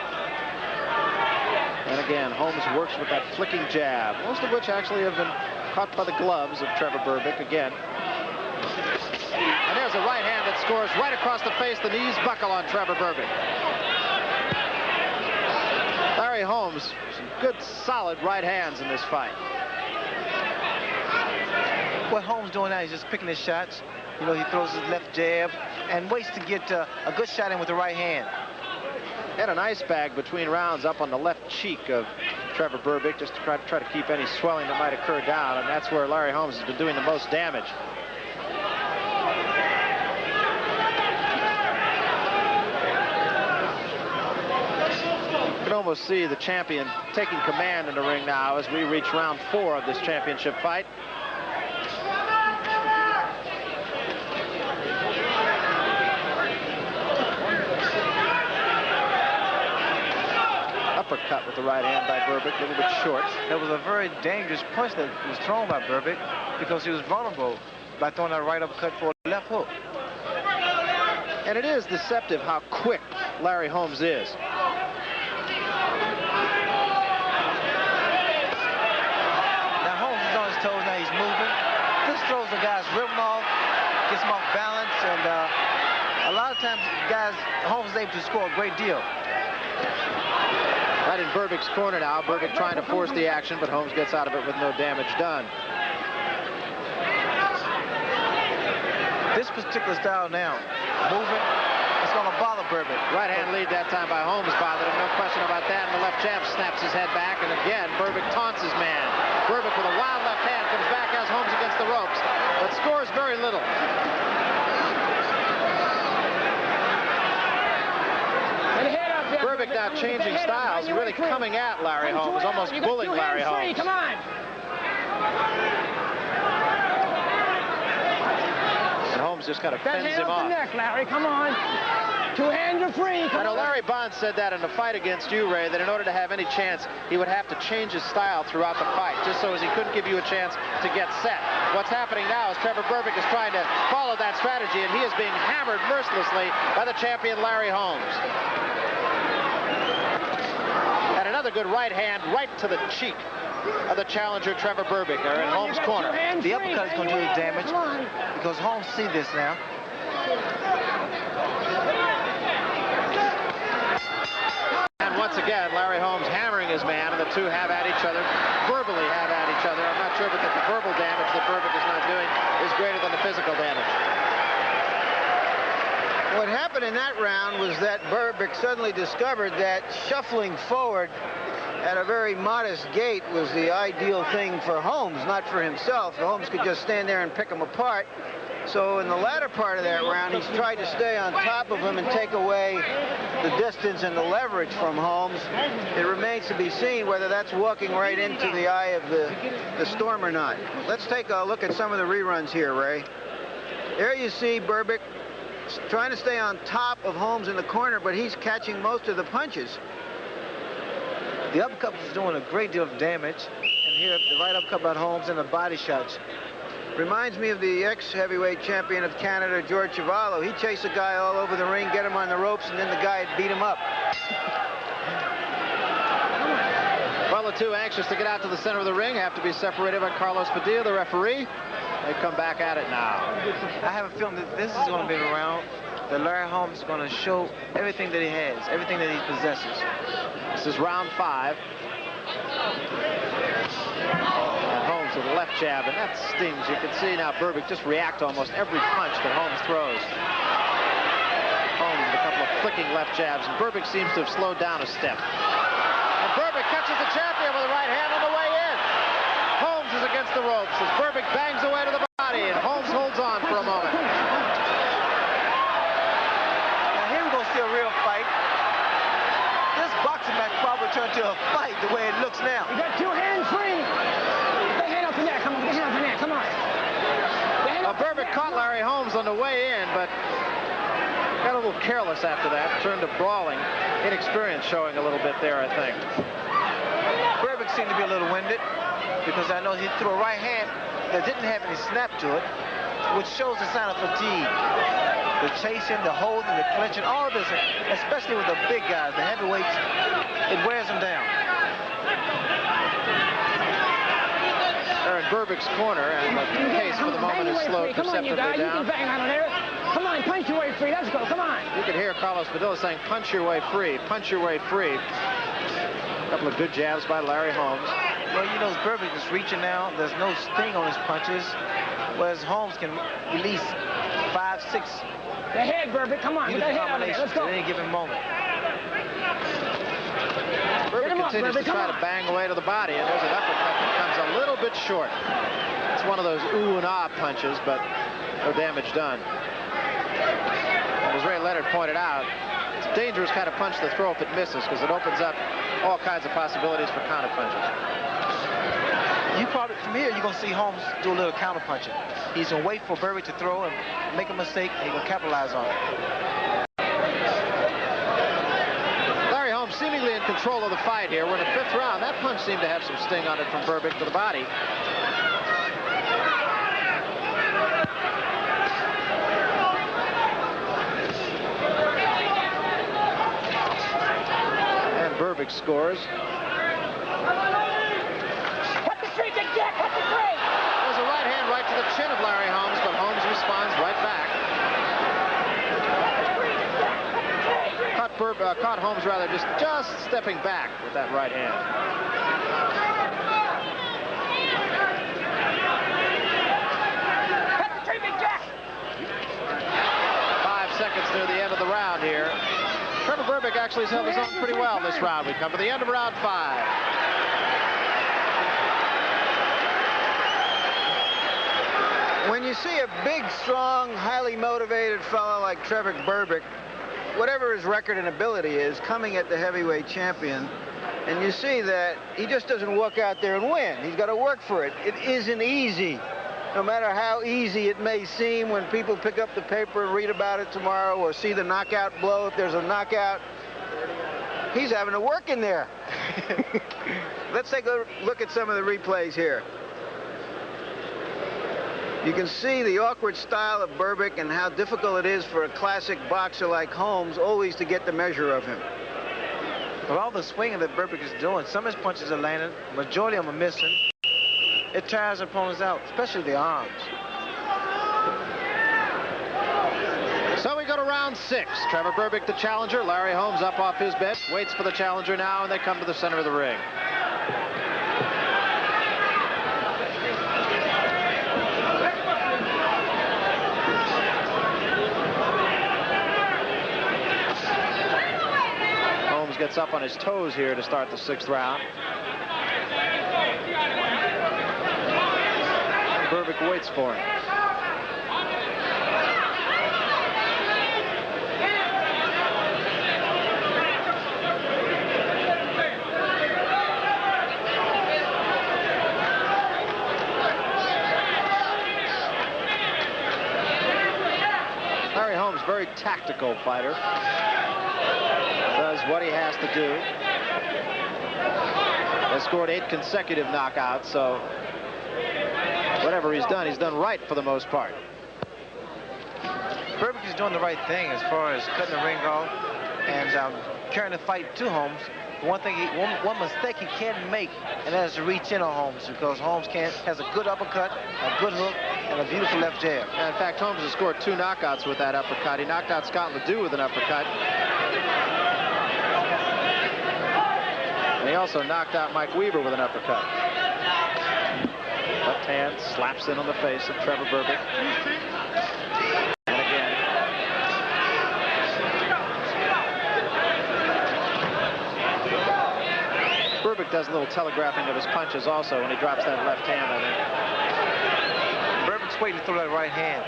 S3: And again, Holmes works with that flicking jab, most of which actually have been caught by the gloves of Trevor Berbick again. And there's a right hand that scores right across the face. The knees buckle on Trevor Berbick. Larry Holmes, some good, solid right hands in this fight.
S4: What Holmes doing now, he's just picking his shots. You know, he throws his left jab and waits to get a good shot in with the right hand.
S3: Had an ice bag between rounds up on the left cheek of Trevor Berbick just to try to keep any swelling that might occur down, and that's where Larry Holmes has been doing the most damage. You can almost see the champion taking command in the ring now as we reach round 4 of this championship fight. Uppercut with the right hand by Berbick, a little bit short.
S4: That was a very dangerous punch that was thrown by Berbick because he was vulnerable by throwing that right uppercut for a left hook.
S3: And it is deceptive how quick Larry Holmes is.
S4: Now Holmes is on his toes, now he's moving. This throws the guy's rhythm off, gets him off balance, and a lot of times guys, Holmes is able to score a great deal.
S3: Right in Berbick's corner now. Berbick trying to force the action, but Holmes gets out of it with no damage done.
S4: This particular style now, moving, it's going to bother Berbick.
S3: Right hand lead that time by Holmes bothered him, no question about that. And the left jab snaps his head back, and again, Berbick taunts his man. Berbick with a wild left hand comes back, has Holmes against the ropes, but scores very little. Berbick now changing styles, really coming at Larry Holmes, almost bullying Larry Holmes.
S7: Come on.
S3: And Holmes just kind of fends him off.
S7: That hand off the neck, Larry. Come on. 2 hands are free.
S3: I know Larry Bond said that in the fight against you, Ray, that in order to have any chance, he would have to change his style throughout the fight, just so as he couldn't give you a chance to get set. What's happening now is Trevor Berbick is trying to follow that strategy, and he is being hammered mercilessly by the champion Larry Holmes. And another good right hand right to the cheek of the challenger Trevor Berbick there in Holmes' corner.
S4: The uppercut is going to do the damage because Holmes sees this now.
S3: And once again, Larry Holmes hammering his man, and the two have at each other, verbally have at each other. I'm not sure, but that the verbal damage that Berbick is not doing is greater than the physical damage.
S9: What happened in that round was that Berbick suddenly discovered that shuffling forward at a very modest gait was the ideal thing for Holmes, not for himself. Holmes could just stand there and pick him apart. So in the latter part of that round, he's tried to stay on top of him and take away the distance and the leverage from Holmes. It remains to be seen whether that's walking right into the eye of the storm or not. Let's take a look at some of the reruns here, Ray. There you see Berbick trying to stay on top of Holmes in the corner, but he's catching most of the punches.
S4: The uppercut was doing a great deal of damage, and here the right uppercut by Holmes and the body shots.
S9: Reminds me of the ex-heavyweight champion of Canada, George Chuvalo. He'd chase a guy all over the ring, get him on the ropes, and then the guy would beat him up.
S3: Well, the two anxious to get out to the center of the ring have to be separated by Carlos Padilla, the referee. They come back at it now.
S4: I have a feeling that this is going to be a round that Larry Holmes is going to show everything that he has, everything that he possesses.
S3: This is round 5. And Holmes with a left jab, and that stings. You can see now Berbick just react to almost every punch that Holmes throws. couple of flicking left jabs, and Berbick seems to have slowed down a step. And Berbick catches the champion with a right hand on the way in. Holmes is against the ropes as Berbick bangs away to the body, and Holmes holds on for a moment.
S4: Now here we're going to see a real fight. This boxing match probably turned to a fight the way it looks now.
S7: You got 2 hands free. Get hand up in there. Come on, get hand up in there. Come on.
S3: Berbick caught Larry Holmes on the way in, but got a little careless after that. Turned to brawling. Inexperience showing a little bit there, I think.
S4: Berbick seemed to be a little winded because I know he threw a right hand that didn't have any snap to it, which shows a sign of fatigue. The chasing, the holding, the clinching, all of this, especially with the big guys, the heavyweights, it wears them down.
S3: They're in Berbick's corner, and the pace for the moment is slowed perceptibly down.
S7: You can bang on there. Come on, punch your way free. Let's go. Come on.
S3: You can hear Carlos Padilla saying, punch your way free, punch your way free. A couple of good jabs by Larry Holmes.
S4: Well, you know, Berbick is reaching now. There's no sting on his punches, whereas Holmes can release 5, 6.
S7: The head, Berbick. Come on. Get that head out of there. Let's go.
S4: At any given moment.
S3: Berbick continues to try to bang away to the body, and there's an uppercut that comes a little bit short. It's one of those ooh and ah punches, but no damage done. And as Ray Leonard pointed out, it's a dangerous kind of punch to throw if it misses, because it opens up all kinds of possibilities for counter punches.
S4: You probably, from here, you're going to see Holmes do a little counter punching. He's going to wait for Berbick to throw and make a mistake, and he's going to capitalize on it.
S3: Larry Holmes seemingly in control of the fight here. We're in the 5th round. That punch seemed to have some sting on it from Berbick to the body. And Berbick scores. There's a right hand right to the chin of Larry Holmes, but Holmes responds right back. Caught Holmes rather just stepping back with that right hand. Seconds near the end of the round here. Trevor Berbick actually has held his own pretty well this round. We come to the end of round 5.
S9: When you see a big, strong, highly motivated fellow like Trevor Berbick, whatever his record and ability is, coming at the heavyweight champion, and you see that he just doesn't walk out there and win. He's got to work for it. It isn't easy. No matter how easy it may seem when people pick up the paper and read about it tomorrow or see the knockout blow, if there's a knockout, he's having to work in there. Let's take a look at some of the replays here. You can see the awkward style of Berbick and how difficult it is for a classic boxer like Holmes always to get the measure of him.
S4: With all the swinging that Berbick is doing, some of his punches are landing, majority of them are missing. It tires opponents out, especially the arms.
S3: So we go to round 6. Trevor Berbick, the challenger. Larry Holmes up off his bench, waits for the challenger now, and they come to the center of the ring. Holmes gets up on his toes here to start the 6th round. Berbick waits for him. Larry Holmes, very tactical fighter. Does what he has to do. Has scored 8 consecutive knockouts, so whatever he's done right for the most part.
S4: Berbick is doing the right thing as far as cutting the ring off and carrying the fight to Holmes. One mistake he can't make, and that is to reach in on Holmes, because Holmes has a good uppercut, a good hook, and a beautiful left jab.
S3: And in fact, Holmes has scored 2 knockouts with that uppercut. He knocked out Scott Ledoux with an uppercut. And he also knocked out Mike Weaver with an uppercut. Left hand slaps in on the face of Trevor Berbick. And again. does a little telegraphing of his punches also when he drops that left hand, I think.
S4: Berbick's waiting to throw that right hand.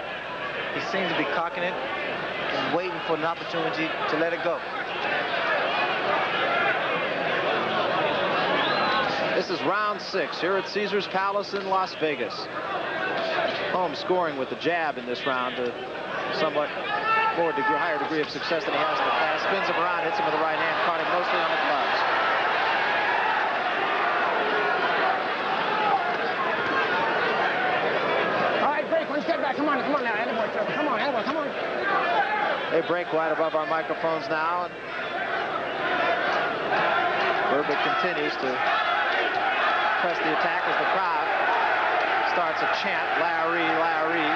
S4: He seems to be cocking it and waiting for an opportunity to let it go.
S3: This is round 6 here at Caesars Palace in Las Vegas. Holmes scoring with the jab in this round to somewhat higher degree of success than he has in the past. Spins him around, hits him with the right hand, caught him mostly on the clubs.
S13: All right, break one step back. Come on now. Come on.
S3: They break right above our microphones now. And Berbick continues to press the attack as the crowd starts a chant, Larry, Larry.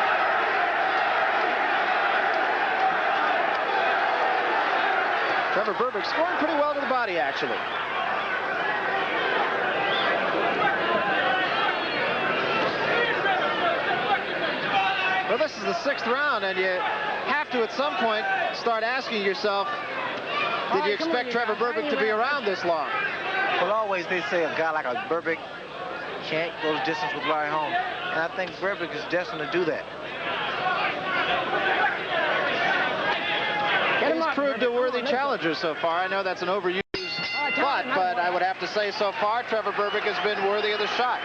S3: Trevor Berbick scoring pretty well to the body, actually. Well, this is the 6th round, and you have to, at some point, start asking yourself, did you expect Trevor Berbick to be around this long?
S4: Well, always they say a guy like a Berbick can't go the distance with Larry Holmes. And I think Berbick is destined to do that.
S3: He's proved a worthy challenger so far. I know that's an overused thought, but I would have to say so far, Trevor Berbick has been worthy of the shot.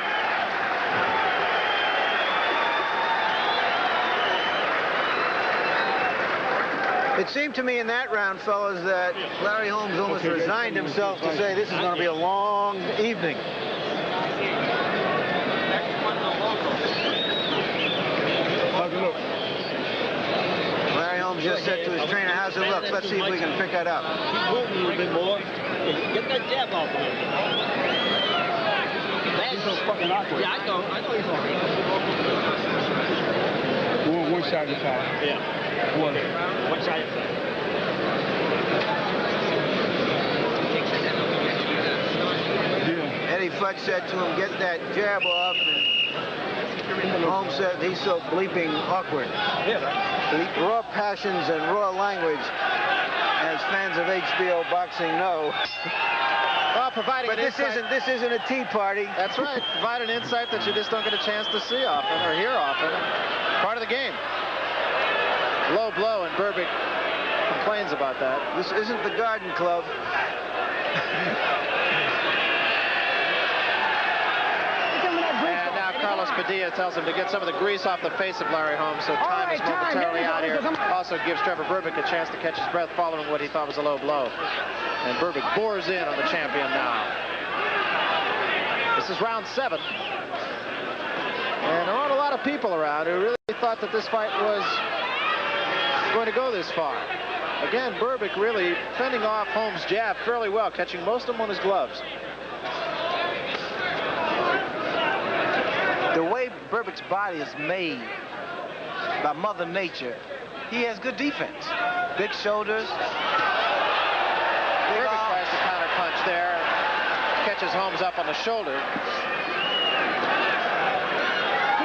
S9: It seemed to me in that round, fellas, that Larry Holmes almost resigned himself to say this is going to be a long evening. Larry Holmes just said to his trainer, how's it look? Let's see if we can pick that up.
S7: Keep working a little bit more. Get that jab off of him. He's so fucking awkward. Yeah, I know he's awkward. One shot at a time. Yeah. One shot at a time.
S9: Eddie Fletch said to him, get that jab off, and Holmes said he's so bleeping awkward. Raw passions and raw language, as fans of HBO boxing know.
S3: Well, providing
S9: but this isn't a tea party.
S3: That's right. Provide an insight that you just don't get a chance to see often or hear often. Part of the game. Low blow, and Berbick complains about that.
S9: This isn't the Garden Club.
S3: And now Carlos Padilla tells him to get some of the grease off the face of Larry Holmes, so time is momentarily out here. Also gives Trevor Berbick a chance to catch his breath following what he thought was a low blow. And Berbick bores in on the champion now. This is round 7. And there aren't a lot of people around who really thought that this fight was going to go this far. Again, Berbick really fending off Holmes' jab fairly well, catching most of them on his gloves.
S4: The way Berbick's body is made by Mother Nature, he has good defense. Big shoulders.
S3: Berbick tries to counter punch there. Catches Holmes up on the shoulder.
S13: 2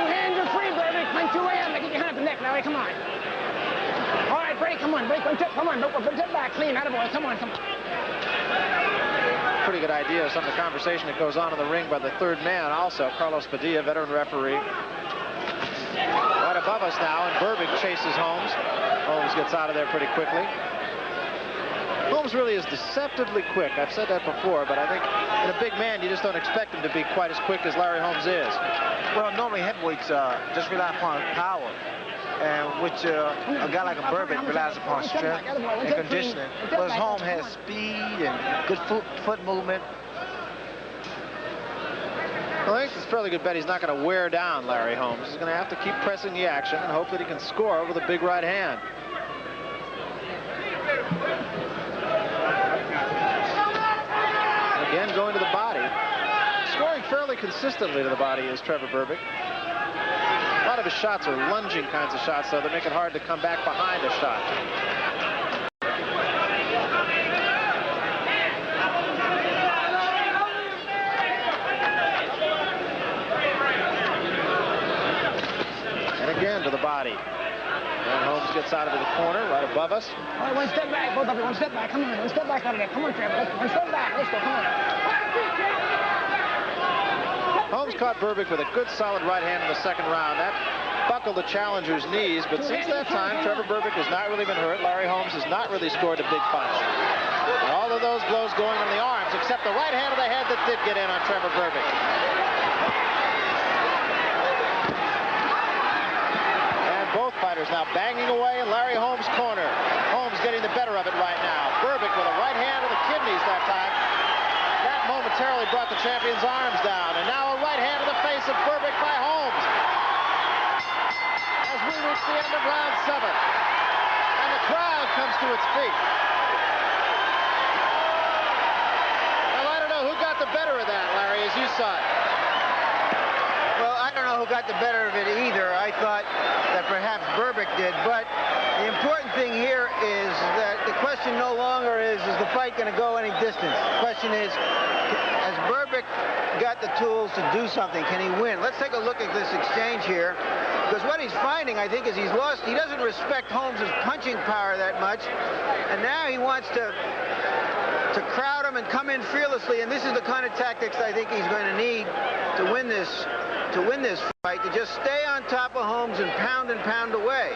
S13: hands are free, Berbick. Punch 2 hands. Get your hand up the neck, Larry. Come on. All right, break. Come on. Break one tip. Come on. Step back. Clean. Attaboy. Come on.
S3: Pretty good idea of some of the conversation that goes on in the ring by the 3rd man also, Carlos Padilla, veteran referee. Right above us now, and Berbick chases Holmes. Holmes gets out of there pretty quickly. Holmes really is deceptively quick. I've said that before, but I think in a big man, you just don't expect him to be quite as quick as Larry Holmes is.
S4: Well, normally heavyweights just rely upon power, and which a guy like a Berbick relies upon strength and conditioning. Whereas Holmes has speed and good foot movement.
S3: Well, I think it's a fairly good bet he's not going to wear down Larry Holmes. He's going to have to keep pressing the action and hope that he can score with a big right hand. Again, going to the body. Scoring fairly consistently to the body is Trevor Berbick. A lot of his shots are lunging kinds of shots, though. They make it hard to come back behind a shot. And again to the body. And Holmes gets out of the corner right above us.
S13: All right, 1 step back, both of you. 1 step back. Come on. 1 step back out of there. Come on, Trevor. 1 step back. Let's go. Come on.
S3: Holmes caught Berbick with a good solid right hand in the second round. That buckled the challenger's knees, but since that time, Trevor Berbick has not really been hurt. Larry Holmes has not really scored a big punch. And all of those blows going on the arms, except the right hand of the head that did get in on Trevor Berbick. And both fighters now banging away in Larry Holmes' corner. Holmes getting the better of it right now. Berbick with a right hand to the kidneys that time. That momentarily brought the champion's arms down. And now a right hand to the face of Berbick by Holmes. As we reach the end of round 7. And the crowd comes to its feet. Well, I don't know who got the better of that, Larry, as you saw it.
S9: Well, I don't know who got the better of it either. I thought that perhaps Berbick did, but the important thing here is that the question no longer is the fight going to go any distance? The question is, has Berbick got the tools to do something? Can he win? Let's take a look at this exchange here, because what he's finding, I think, is he doesn't respect Holmes' punching power that much, and now he wants to crowd him and come in fearlessly, and this is the kind of tactics I think he's going to need to win this fight, to just stay on top of Holmes and pound away.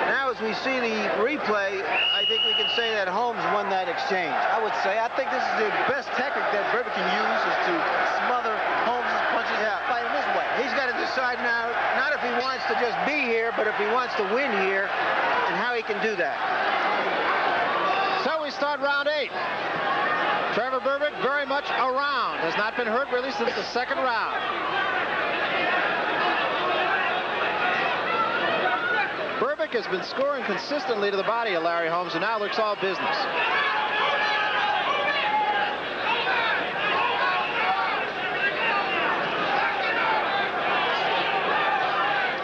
S9: Now, as we see the replay, I think we can say that Holmes won that exchange.
S4: I would say, I think this is the best tactic that Berbick can use, is to smother Holmes' punches and fight him his way.
S9: He's got to decide now, not if he wants to just be here, but if he wants to win here, and how he can do that.
S3: So we start round 8. Trevor Berbick very much around. Has not been hurt really since the second round. Berbick has been scoring consistently to the body of Larry Holmes, and now looks all business.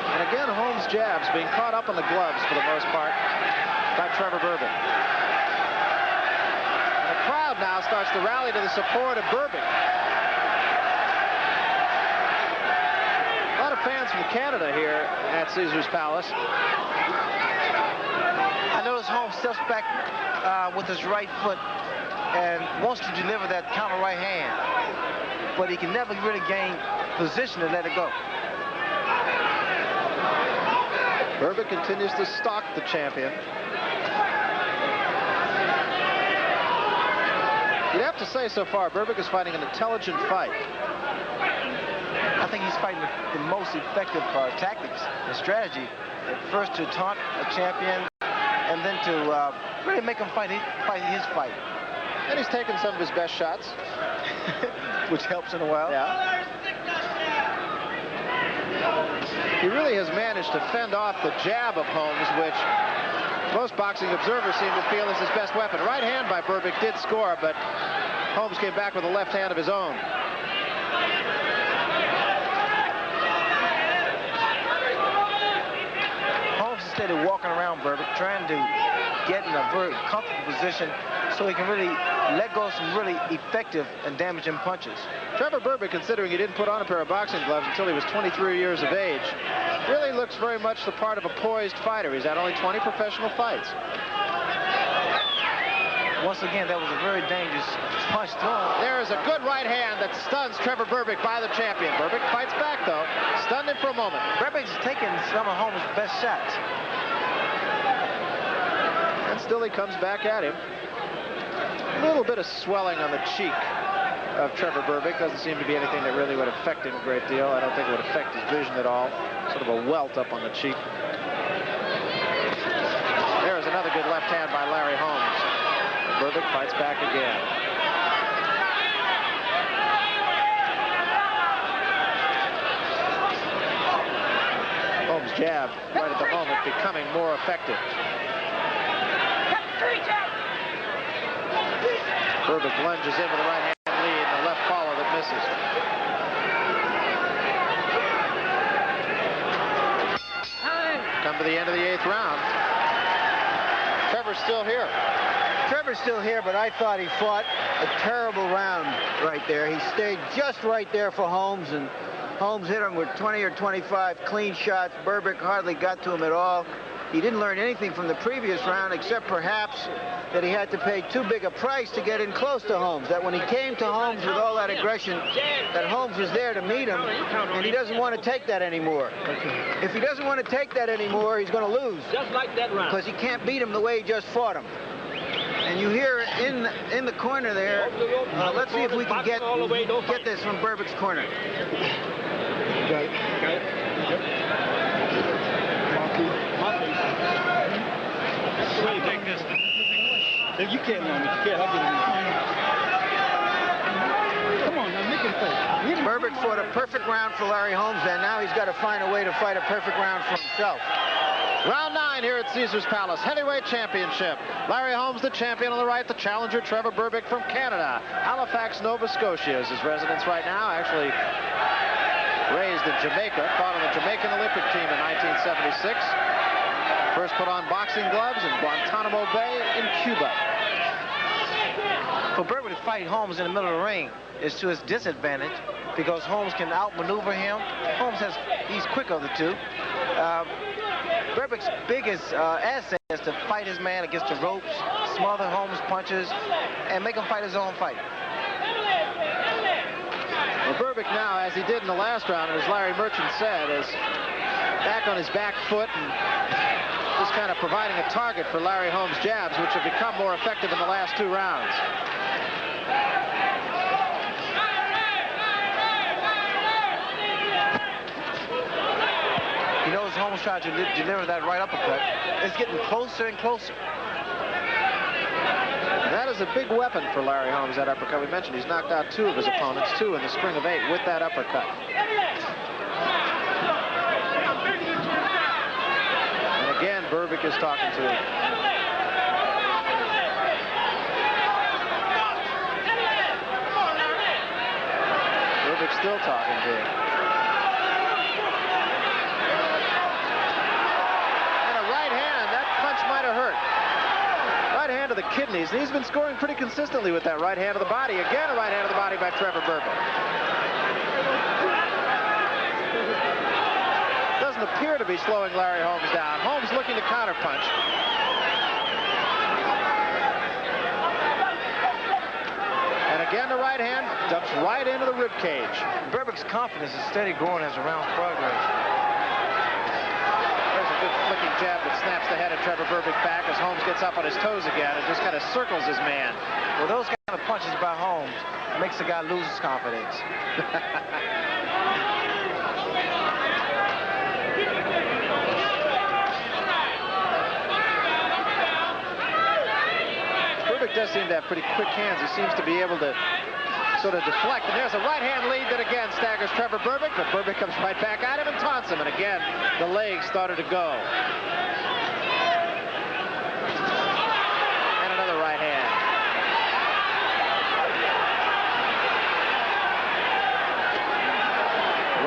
S3: And again, Holmes' jabs being caught up on the gloves for the most part by Trevor Berbick. And the crowd now starts to rally to the support of Berbick. A lot of fans from Canada here at Caesars Palace.
S4: I notice Holmes steps back with his right foot and wants to deliver that counter right hand, but he can never really gain position to let it go.
S3: Berbick continues to stalk the champion. You'd have to say so far, Berbick is fighting an intelligent fight.
S4: I think he's fighting the most effective tactics and strategy. First to taunt a champion, and then to really make him fight his fight.
S3: And he's taken some of his best shots.
S4: Which helps in a while.
S3: Yeah. He really has managed to fend off the jab of Holmes, which most boxing observers seem to feel is his best weapon. Right hand by Berbick did score, but Holmes came back with a left hand of his own.
S4: Holmes instead of walking around Berbick, trying to get in a very comfortable position so he can really let go of some really effective and damaging punches.
S3: Trevor Berbick, considering he didn't put on a pair of boxing gloves until he was 23 years of age, really looks very much the part of a poised fighter. He's had only 20 professional fights.
S4: Once again, that was a very dangerous punch thrown.
S3: There is a good right hand that stuns Trevor Berbick by the champion. Berbick fights back, though. Stunned him for a moment.
S4: Berbick's taken some of Holmes' best shots.
S3: And still he comes back at him. A little bit of swelling on the cheek of Trevor Berbick. Doesn't seem to be anything that really would affect him a great deal. I don't think it would affect his vision at all. Sort of a welt up on the cheek. There's another good left hand by Larry Holmes. Berbick fights back again. Holmes' jab right at the moment becoming more effective. Berbick lunges in with a right hand lead and a left follow that misses. Come to the end of the 8th round. Trevor's still here.
S9: Trevor's still here, but I thought he fought a terrible round right there. He stayed just right there for Holmes, and Holmes hit him with 20 or 25 clean shots. Berbick hardly got to him at all. he didn't learn anything from the previous round except perhaps that he had to pay too big a price to get in close to Holmes. That when he came to Holmes with all that aggression, that Holmes was there to meet him, and he doesn't want to take that anymore. If he doesn't want to take that anymore, he's going to lose.
S14: Just like that round.
S9: Because he can't beat him the way he just fought him. And you hear in the corner there, let's see if we can get this from Berbick's corner.
S14: Got it. Take this. If you can't run it, you can't. I'll get it. Come on, now make him play.
S9: Berbick fought a perfect round for Larry Holmes, and now he's got to find a way to fight a perfect round for himself.
S3: Round 9 here at Caesars Palace, heavyweight championship. Larry Holmes, the champion on the right, the challenger, Trevor Berbick from Canada. Halifax, Nova Scotia is his residence right now, actually raised in Jamaica, fought on the Jamaican Olympic team in 1976. First put on boxing gloves in Guantanamo Bay in Cuba.
S4: For Berbick to fight Holmes in the middle of the ring is to his disadvantage because Holmes can outmaneuver him. He's quick of the two. Berbick's biggest asset is to fight his man against the ropes, smother Holmes' punches, and make him fight his own fight.
S3: Well, Berbick now, as he did in the last round, and as Larry Merchant said, is back on his back foot and just kind of providing a target for Larry Holmes' jabs, which have become more effective in the last 2 rounds.
S4: He knows Holmes tried to deliver that right uppercut. It's getting closer and closer.
S3: That is a big weapon for Larry Holmes, that uppercut. We mentioned he's knocked out 2 of his opponents, 2 in the string of 8 with that uppercut. And again, Berbick is talking to him. Berbick still talking to him. Right hand of the kidneys, and he's been scoring pretty consistently with that right hand of the body. Again, a right hand of the body by Trevor Berbick. Doesn't appear to be slowing Larry Holmes down. Holmes looking to counterpunch. And again, the right hand dumps right into the rib cage.
S4: Berbick's confidence is steady growing as the rounds progress.
S3: Good flicking jab that snaps the head of Trevor Berbick back as Holmes gets up on his toes again and just kind of circles his man.
S4: Well, those kind of punches by Holmes makes the guy lose his confidence.
S3: Berbick does seem to have pretty quick hands. He seems to be able to sort of deflect, and there's a right hand lead that again staggers Trevor Berbick, but Berbick comes right back at him and taunts him, and again the legs started to go. And another right hand.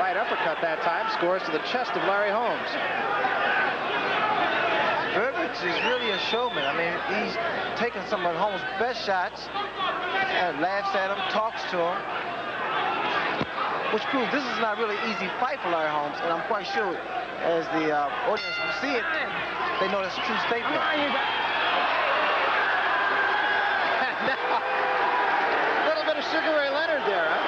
S3: Right uppercut that time scores to the chest of Larry Holmes.
S4: Berbick is really a showman. I mean, he's taking some of Holmes' best shots and laughs at him, talks to him, which proves this is not really an easy fight for Larry Holmes, and I'm quite sure as the audience will see it, they know that's a true statement.
S3: Now, a little bit of Sugar Ray Leonard there, huh?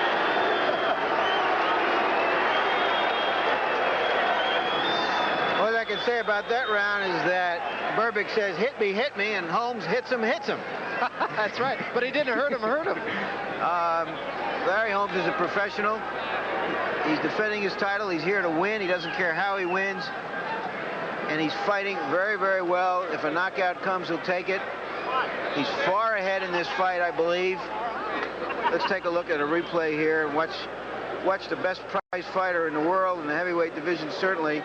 S9: All I can say about that round is that Berbick says, hit me, and Holmes hits him.
S3: That's right, but he didn't hurt him.
S9: Larry Holmes is a professional. He's defending his title. He's here to win. He doesn't care how he wins. And he's fighting very, very well. If a knockout comes, he'll take it. He's far ahead in this fight, I believe. Let's take a look at a replay here and watch the best prize fighter in the world in the heavyweight division certainly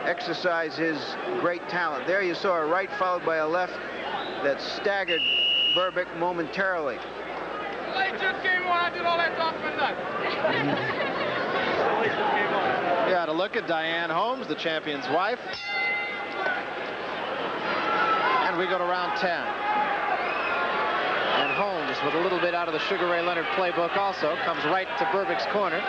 S9: exercise his great talent. There you saw a right followed by a left that staggered Berbick momentarily.
S3: Yeah, to look at Diane Holmes, the champion's wife. And we go to round 10. And Holmes, with a little bit out of the Sugar Ray Leonard playbook also, comes right to Berbick's corner.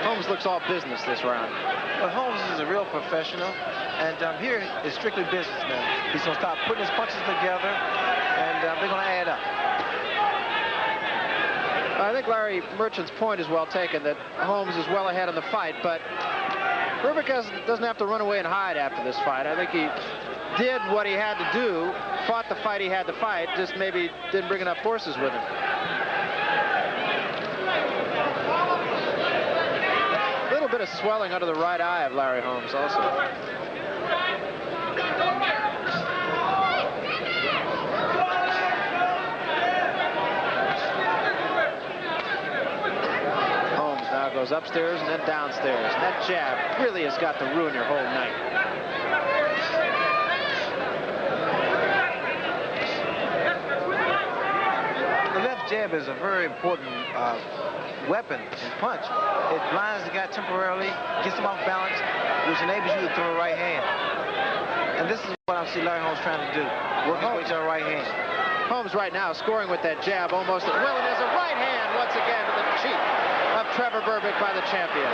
S3: Holmes looks all business this round.
S4: Well, Holmes is a real professional, and here is strictly businessman. He's going to start putting his punches together, and they're going to add up.
S3: I think Larry Merchant's point is well taken, that Holmes is well ahead in the fight, but Berbick doesn't have to run away and hide after this fight. I think he did what he had to do, fought the fight he had to fight, just maybe didn't bring enough forces with him. A little bit of swelling under the right eye of Larry Holmes also. Goes upstairs and then downstairs. And that jab really has got to ruin your whole night.
S4: The left jab is a very important weapon and punch. It blinds the guy temporarily, gets him off balance, which enables you to throw a right hand. And this is what I see Larry Holmes trying to do, work his way to a right hand.
S3: Holmes right now scoring with that jab almost at will, and there's a right hand once again to the cheek of Trevor Berbick by the champion.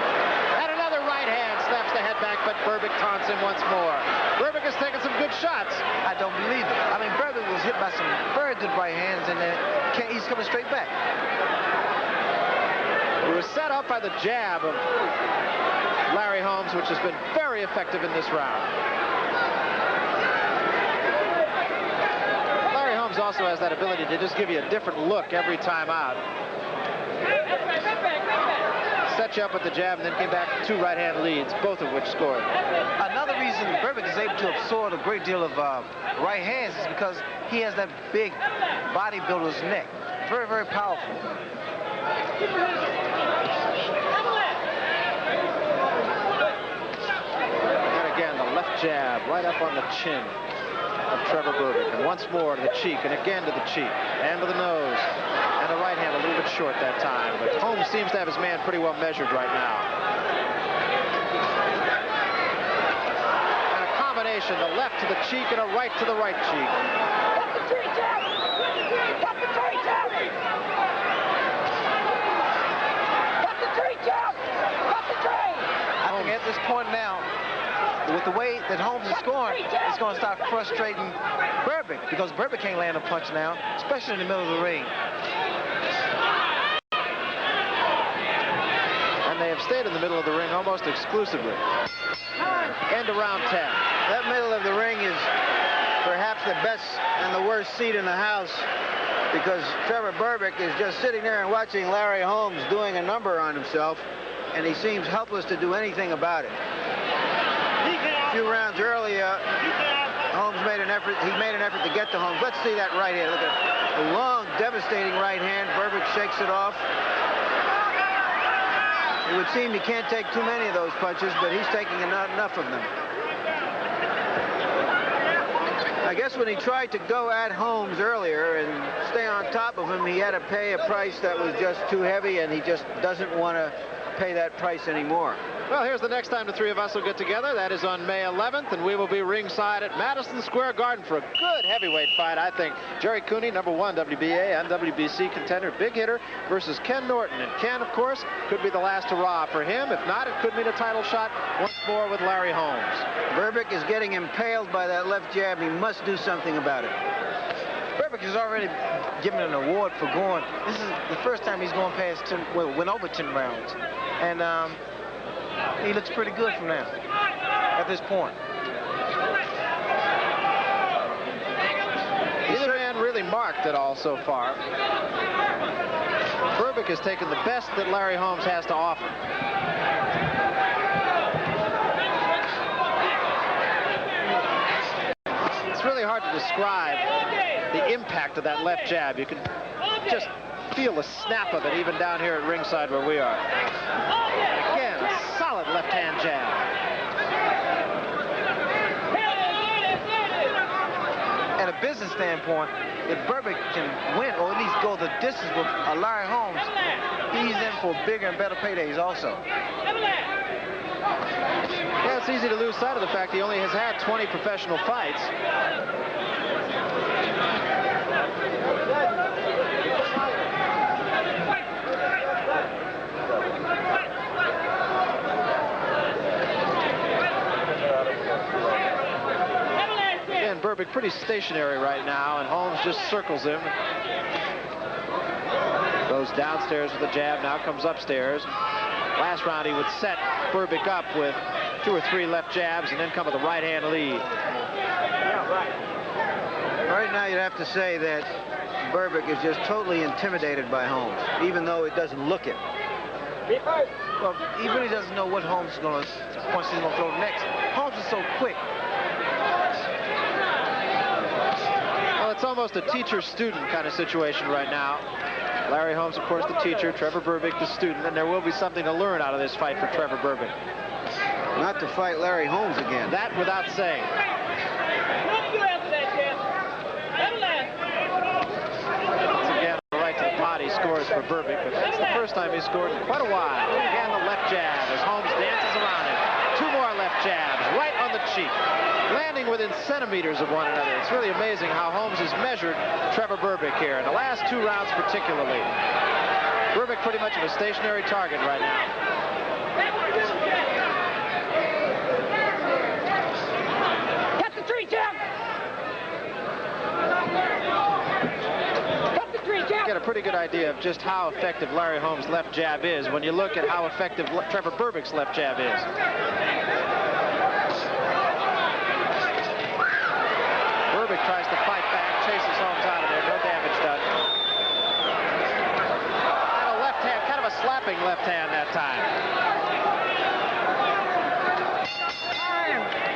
S3: And another right hand snaps the head back, but Berbick taunts him once more. Berbick has taken some good shots.
S4: I don't believe it. I mean, Berbick was hit by some very good right hands, and he's coming straight back.
S3: He was set up by the jab of Larry Holmes, which has been very effective in this round. Larry Holmes also has that ability to just give you a different look every time out. Set you up with the jab and then came back 2 right-hand leads, both of which scored.
S4: Another reason Berbick is able to absorb a great deal of right hands is because he has that big bodybuilder's neck. Very, very powerful.
S3: And again, the left jab right up on the chin of Trevor Berbick. And once more to the cheek, and again to the cheek, and to the nose. And the right hand a little bit short that time, but Holmes seems to have his man pretty well measured right now. And a combination, the left to the cheek and a right to the right cheek.
S13: Cut the tree, Jeff! Cut the tree, Jeff! Cut the tree, Jeff! Cut the tree!
S4: I think at this point now, with the way that Holmes is scoring, it's going to start frustrating Berbick, because Berbick can't land a punch now, especially in the middle of the ring.
S3: And they have stayed in the middle of the ring almost exclusively. End of round 10.
S9: That middle of the ring is perhaps the best and the worst seat in the house, because Trevor Berbick is just sitting there and watching Larry Holmes doing a number on himself, and he seems helpless to do anything about it. A few rounds earlier, Holmes made an effort. He made an effort to get to Holmes. Let's see that right hand. Look at a long, devastating right hand. Berbick shakes it off. It would seem he can't take too many of those punches, but he's taking enough of them. I guess when he tried to go at Holmes earlier and stay on top of him, he had to pay a price that was just too heavy, and he just doesn't want to pay that price anymore.
S3: Well, here's the next time the three of us will get together. That is on May 11th, and we will be ringside at Madison Square Garden for a good heavyweight fight, I think. Jerry Cooney, #1 WBA and WBC contender, big hitter, versus Ken Norton. And Ken, of course, could be the last hurrah for him. If not, it could mean a title shot once more with Larry Holmes.
S9: Berbick is getting impaled by that left jab. He must do something about it.
S4: Berbick is already given an award for going. This is the first time he's going past 10, well, went over 10 rounds. And he looks pretty good from now, at this point.
S3: Neither man really marked at all so far. Berbick has taken the best that Larry Holmes has to offer. It's really hard to describe the impact of that left jab. You can just feel the snap of it even down here at ringside where we are. Again, a solid left-hand jab.
S4: At a business standpoint, if Berbick can win, or at least go the distance with Larry Holmes, he's in for bigger and better paydays also.
S3: Yeah, it's easy to lose sight of the fact he only has had 20 professional fights. Berbick pretty stationary right now, and Holmes just circles him. Goes downstairs with the jab, now comes upstairs. Last round he would set Berbick up with 2 or 3 left jabs and then come with a right-hand lead.
S9: Right now you'd have to say that Berbick is just totally intimidated by Holmes, even though it doesn't look it.
S4: Well, he really doesn't know what Holmes is going to, punch he's going to throw next. Holmes is so quick.
S3: Well, it's almost a teacher-student kind of situation right now. Larry Holmes, of course, the teacher, Trevor Berbick, the student, and there will be something to learn out of this fight for Trevor Berbick.
S9: Not to fight Larry Holmes again.
S3: That without saying. Once again, right to the pot, he scores for Berbick, but that's the first time he's scored in quite a while. Again, the left jab as Holmes dances around him. 2 more left jabs, right on the cheek, landing within centimeters of one another. It's really amazing how Holmes has measured Trevor Berbick here, in the last 2 rounds particularly. Berbick pretty much of a stationary target right now.
S13: Cut the tree, champ! Cut the tree, champ!
S3: Get a pretty good idea of just how effective Larry Holmes' left jab is when you look at how effective Trevor Berbick's left jab is. Berbick tries to fight back, chases Holmes out of there, no damage done. And a left hand, kind of a slapping left hand that time.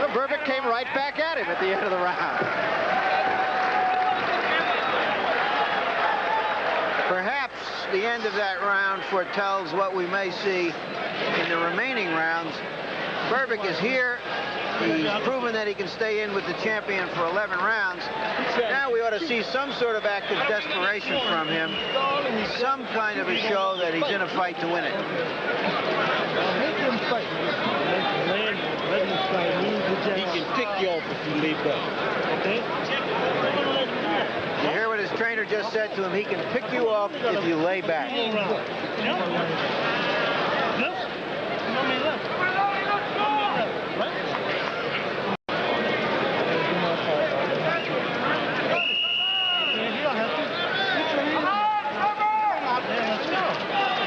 S3: Well, Berbick came right back at him at the end of the round.
S9: Perhaps the end of that round foretells what we may see in the remaining rounds. Berbick is here. He's proven that he can stay in with the champion for 11 rounds. Now we ought to see some sort of act of desperation from him. Some kind of a show that he's in a fight to win it.
S7: He can pick you off if you lay back. Okay?
S9: You hear what his trainer just said to him? He can pick you off if you lay back.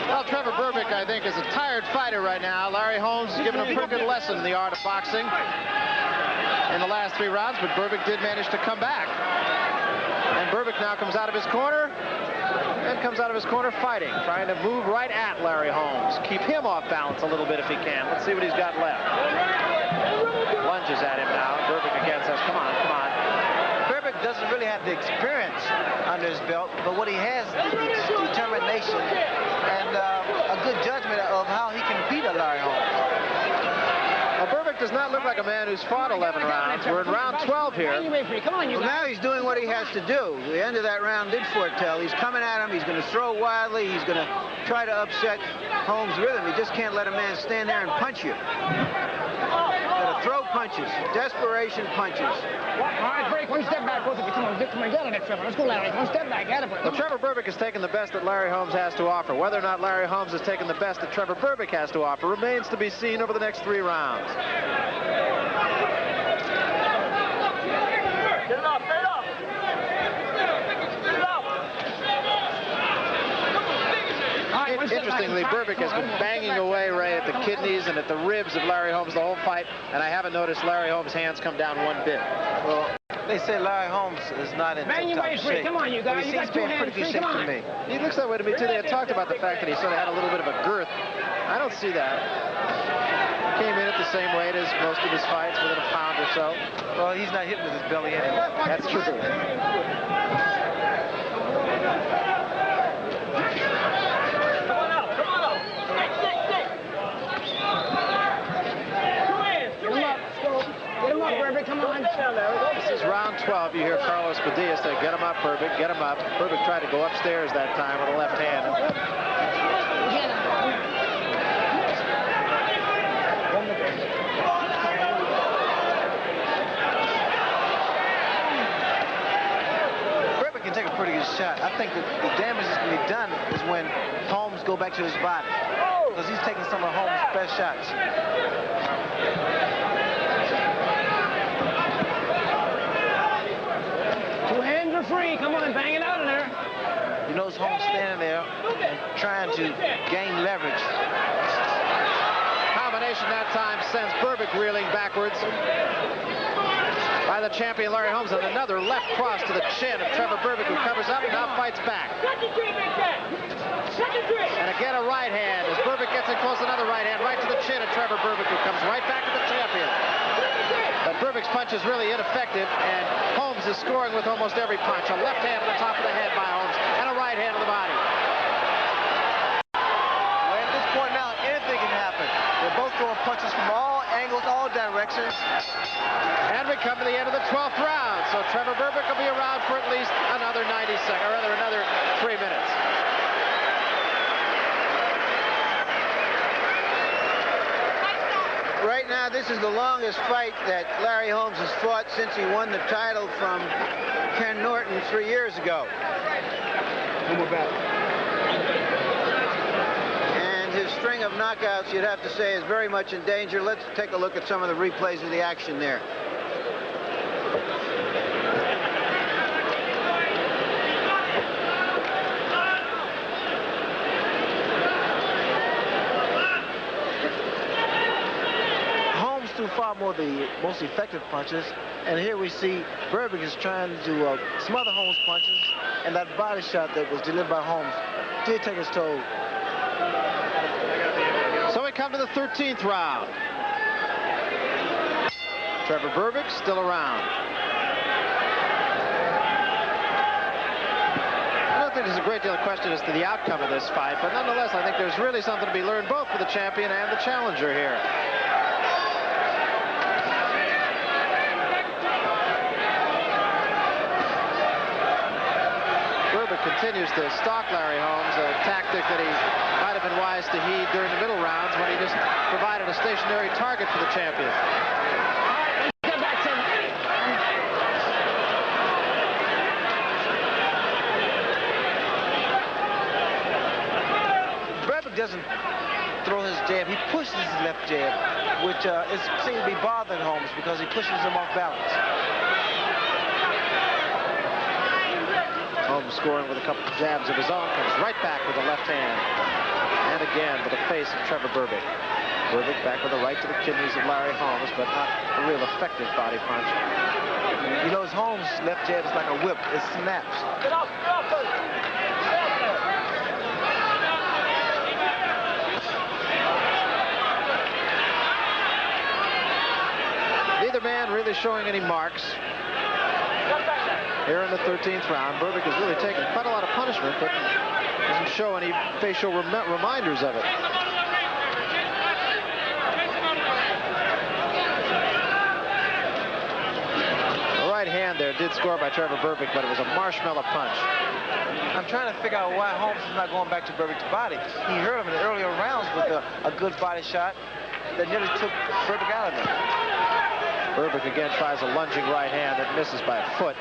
S3: Well, Trevor Berbick, I think, is a tired fighter right now. Larry Holmes has given him a pretty good lesson in the art of boxing in the last 3 rounds, but Berbick did manage to come back. And Berbick now comes out of his corner and comes out of his corner fighting, trying to move right at Larry Holmes, keep him off balance a little bit if he can. Let's see what he's got left. Lunges at him now. Berbick again says, come on, come on.
S4: Berbick doesn't really have the experience under his belt, but what he has is the determination and a good judgment of how he can beat a Larry Holmes.
S3: Well, Berbick does not look like a man who's fought 11 rounds. We're in round 12 here.
S9: Well, now he's doing what he has to do. The end of that round did foretell. He's coming at him. He's going to throw wildly. He's going to try to upset Holmes' rhythm. He just can't let a man stand there and punch you. Got to throw punches, desperation punches.
S13: All right, break 1 step back, both of you. Come on, get out of there, Trevor. Let's go, Larry. 1 step back.
S3: Well, Trevor Berbick has taken the best that Larry Holmes has to offer. Whether or not Larry Holmes has taken the best that Trevor Berbick has to offer remains to be seen over the next 3 rounds.
S7: Get it off, get it off.
S3: Interestingly, Berbick has been banging away right at the kidneys and at the ribs of Larry Holmes the whole fight, and I haven't noticed Larry Holmes' hands come down 1 bit.
S4: Well, they say Larry Holmes is not in tip-top shape.
S13: Come on, you guys.
S4: But he seems to be in pretty good shape to me.
S3: He looks that way to me, too. They had talked about the fact that he sort of had a little bit of a girth. I don't see that. Came in at the same weight as most of his fights, within a pound or so.
S4: Well, he's not hitting with his belly anyway.
S3: That's true.
S13: Berbick, come on.
S3: This is round 12. You hear Carlos Padilla say, get him up, Berbick, get him up. Berbick tried to go upstairs that time with a left hand.
S4: Berbick can take a pretty good shot. I think that the damage that's going to be done is when Holmes go back to his body, because he's taking some of Holmes' best shots.
S13: free. Come on, bang it out of there.
S4: You notice Holmes standing there and trying to gain leverage.
S3: Combination that time sends Berbick reeling backwards by the champion Larry Holmes, and another left cross to the chin of Trevor Berbick, who covers up and now fights back. And again a right hand as Berbick gets in close, another right hand right to the chin of Trevor Berbick, who comes right back to the champion. But Berbick's punch is really ineffective, and Holmes is scoring with almost every punch. A left hand to the top of the head by Holmes and a right hand to the body.
S4: Well, at this point now, anything can happen. They're both throwing punches from all angles, all directions.
S3: And we come to the end of the 12th round. So Trevor Berbick will be around for at least another 90 seconds, or rather another 3 minutes.
S9: Right now, this is the longest fight that Larry Holmes has fought since he won the title from Ken Norton 3 years ago.
S2: One more back.
S9: And his string of knockouts, you'd have to say, is very much in danger. Let's take a look at some of the replays of the action there.
S4: Threw far more the most effective punches, and here we see Berbick is trying to smother Holmes' punches, and that body shot that was delivered by Holmes did take his toll.
S3: So we come to the 13th round. Trevor Berbick still around. I don't think there's a great deal of question as to the outcome of this fight, but nonetheless, I think there's really something to be learned both for the champion and the challenger here. Continues to stalk Larry Holmes, a tactic that he might have been wise to heed during the middle rounds when he just provided a stationary target for the champion.
S4: Berbick doesn't throw his jab, he pushes his left jab, which seems to be bothering Holmes because he pushes him off balance.
S3: Holmes scoring with a couple of jabs of his own, comes right back with a left hand. And again with the face of Trevor Berbick. Berbick back with a right to the kidneys of Larry Holmes, but not a real effective body punch.
S4: You know, his Holmes' left jab is like a whip. It snaps.
S13: Get off,
S3: Neither man really showing any marks. Here in the 13th round, Berbick has really taken quite a lot of punishment, but doesn't show any facial reminders of it. The right hand there did score by Trevor Berbick, but it was a marshmallow punch.
S4: I'm trying to figure out why Holmes is not going back to Berbick's body. He hurt him in the earlier rounds with a good body shot that nearly took Berbick out of him.
S3: Berbick again tries a lunging right hand that misses by a foot.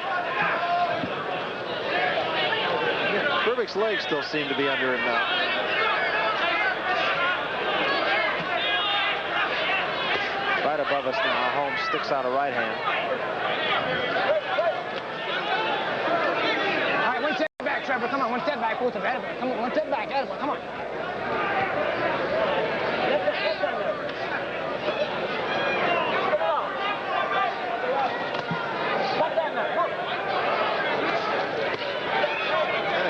S3: Berbick's legs still seem to be under him now. Right above us now, Holmes sticks out a right hand.
S13: All right, one step back, Trevor. Come on, one step back. Both of them. Come on, one step back. Come on.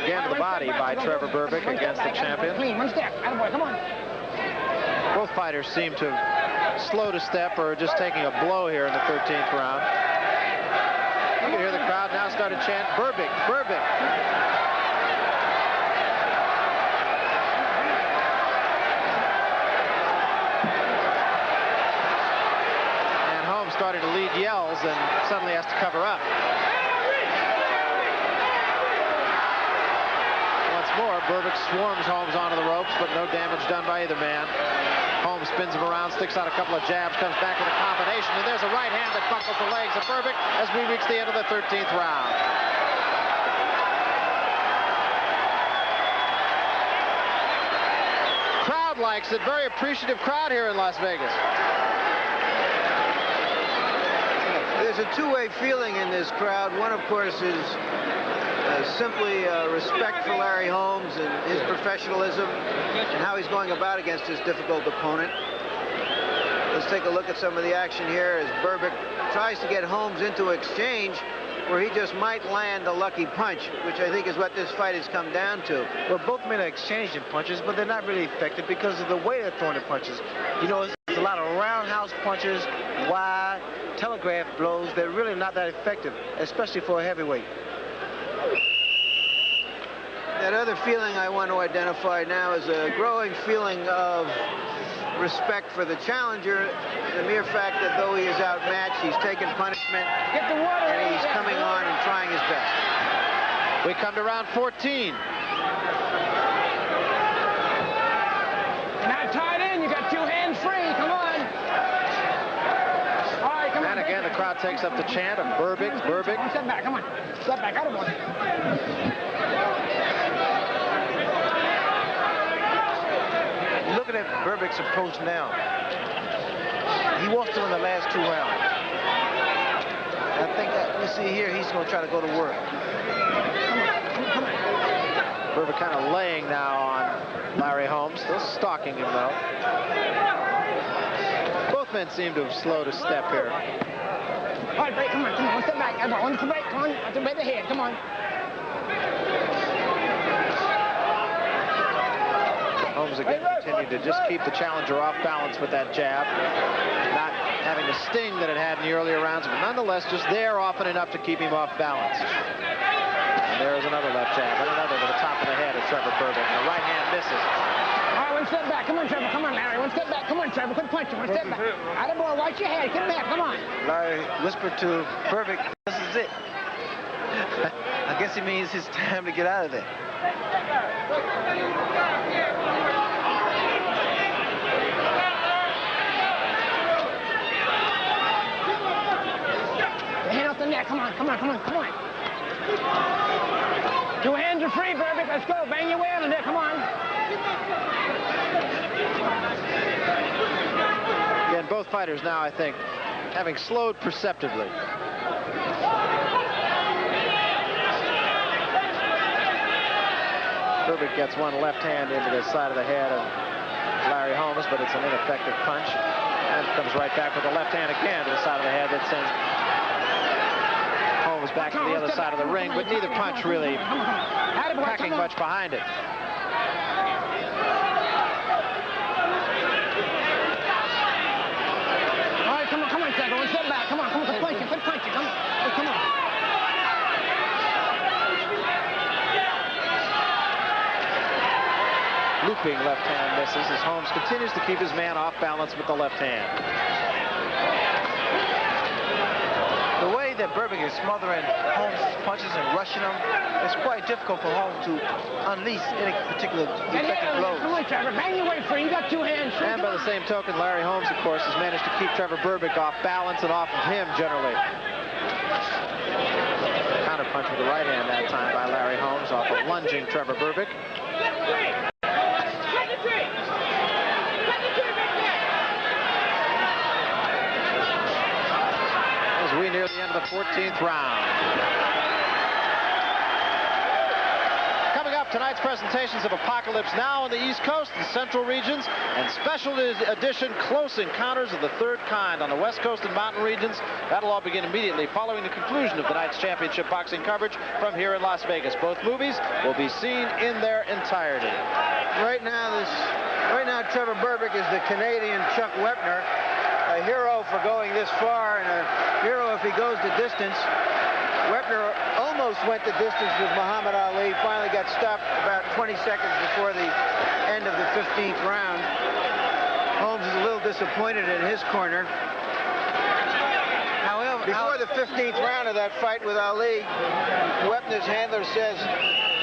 S3: Again, the body by Trevor Berbick against the champion.
S13: Clean, one step. Attaboy, come on.
S3: Both fighters seem to have slowed a step or just taking a blow here in the 13th round. You can hear the crowd now start to chant, Berbick, Berbick. And Holmes started to lead yells and suddenly has to cover up. More. Berbick swarms Holmes onto the ropes, but no damage done by either man. Holmes spins him around, sticks out a couple of jabs, comes back with a combination, and there's a right hand that buckles the legs of Berbick as we reach the end of the 13th round. Crowd likes it. Very appreciative crowd here in Las Vegas.
S9: there's a two-way feeling in this crowd. One, of course, is simply respect for Larry Holmes and his professionalism and how he's going about against his difficult opponent. Let's take a look at some of the action here as Berbick tries to get Holmes into exchange where he just might land a lucky punch, which I think is what this fight has come down to.
S4: Well, both men are exchanging punches, but they're not really effective because of the way they're throwing the punches. You know, there's a lot of roundhouse punches, wide, telegraph blows. They're really not that effective, especially for a heavyweight.
S9: That other feeling I want to identify now is a growing feeling of respect for the challenger. The mere fact that though he is outmatched, he's taken punishment, and he's coming on and trying his best.
S3: We come to round 14.
S13: Now tied in, you got two hands free, come on. All right, come on.
S3: And again, the crowd takes up the chant of Berbick, Berbick.
S13: Step back, come on. Step back, out of one.
S4: Looking at Berbick's approach now. He walked through in the last 2 rounds. I think that, you see here, he's going to try to go to work.
S3: Berbick kind of laying now on Larry Holmes, still stalking him though. Both men seem to have slowed a step here.
S13: All right, break, come on, one step back. One to break, come on, to break the head, come on.
S3: Holmes again continued to just keep the challenger off balance with that jab. Not having the sting that it had in the earlier rounds, but nonetheless just there often enough to keep him off balance. And there is another left jab, and another to the top of the head of Trevor Berbick. And the right hand misses.
S13: All right, one step back. Come on, Trevor. Come on, Larry. One step back. Come on, Trevor. Quit punching. One step back. Out of boy, watch your head. Get back. Come on.
S4: Larry whispered to Berbick, this is it. I guess he means it's time to get out of there.
S13: Hand off the neck. Come on, come on, come on, come on. 2 hands are free, Berbick. Let's go. Bang your way out of there. Come on.
S3: Again, both fighters now, I think, having slowed perceptibly. Berbick gets one left hand into the side of the head of Larry Holmes, but it's an ineffective punch. And comes right back with the left hand again to the side of the head that sends Holmes back to the other side of the ring, but neither punch really packing much behind it.
S13: All right, come on, Trevor. One step back. Come on, quit punching, come on. Hey, come on.
S3: Looping left hand misses as Holmes continues to keep his man off balance with the left hand.
S4: The way that Berbick is smothering Holmes' punches and rushing them, it's quite difficult for Holmes to unleash any particular effective blows.
S13: Come on, Trevor. Bang your way free. You got 2 hands free.
S3: And by the same token, Larry Holmes, of course, has managed to keep Trevor Berbick off balance and off of him generally. Counter punch with the right hand that time by Larry Holmes off of lunging Trevor Berbick. As we near the end of the 14th round. Coming up, tonight's presentations of Apocalypse Now on the East Coast and Central regions, and special edition Close Encounters of the Third Kind on the West Coast and Mountain regions. That'll all begin immediately following the conclusion of tonight's championship boxing coverage from here in Las Vegas. Both movies will be seen in their entirety.
S9: Right now, Trevor Berbick is the Canadian Chuck Wepner, a hero for going this far and a hero if he goes the distance. Wepner almost went the distance with Muhammad Ali, finally got stopped about 20 seconds before the end of the 15th round. Holmes is a little disappointed in his corner. However, before the 15th round of that fight with Ali, Wepner's handler says,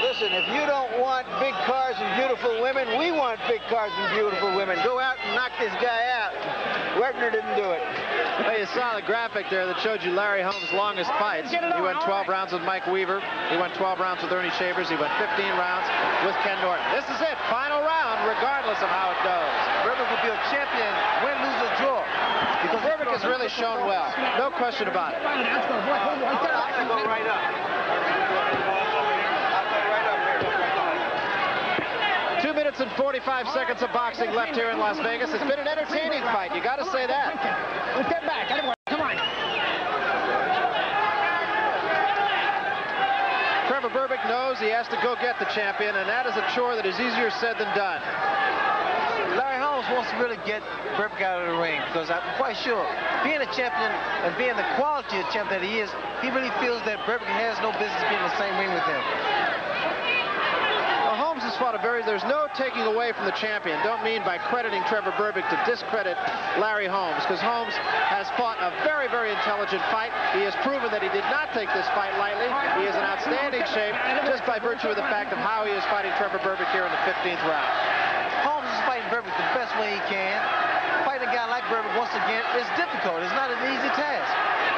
S9: listen, if you don't want big cars and beautiful women, we want big cars and beautiful women. Go out and knock this guy out. Wepner didn't do it.
S3: Well, you saw the graphic there that showed you Larry Holmes' longest fights. He went 12 rounds with Mike Weaver. He went 12 rounds with Ernie Shavers. He went 15 rounds with Ken Norton. This is it, final round, regardless of how it goes.
S4: Berbick will be a champion, win, lose, or draw.
S3: Because Berbick has really shown well. No question about it.
S9: I'll go right up.
S3: 2 minutes and 45 seconds of boxing left here in Las Vegas. It's been an entertaining fight. You got to say that.
S13: Step back. Come on.
S3: Trevor Berbick knows he has to go get the champion, and that is a chore that is easier said than done.
S4: Larry Holmes wants to really get Berbick out of the ring because I'm quite sure being a champion and being the quality of champion that he is, he really feels that Berbick has no business being in the same ring with him.
S3: Holmes has fought there's no taking away from the champion. Don't mean by crediting Trevor Berbick to discredit Larry Holmes, because Holmes has fought a very, very intelligent fight. He has proven that he did not take this fight lightly. He is in outstanding shape just by virtue of the fact of how he is fighting Trevor Berbick here in the 15th round.
S4: Holmes is fighting Berbick the best way he can. Fighting a guy like Berbick once again is difficult. It's not an easy task.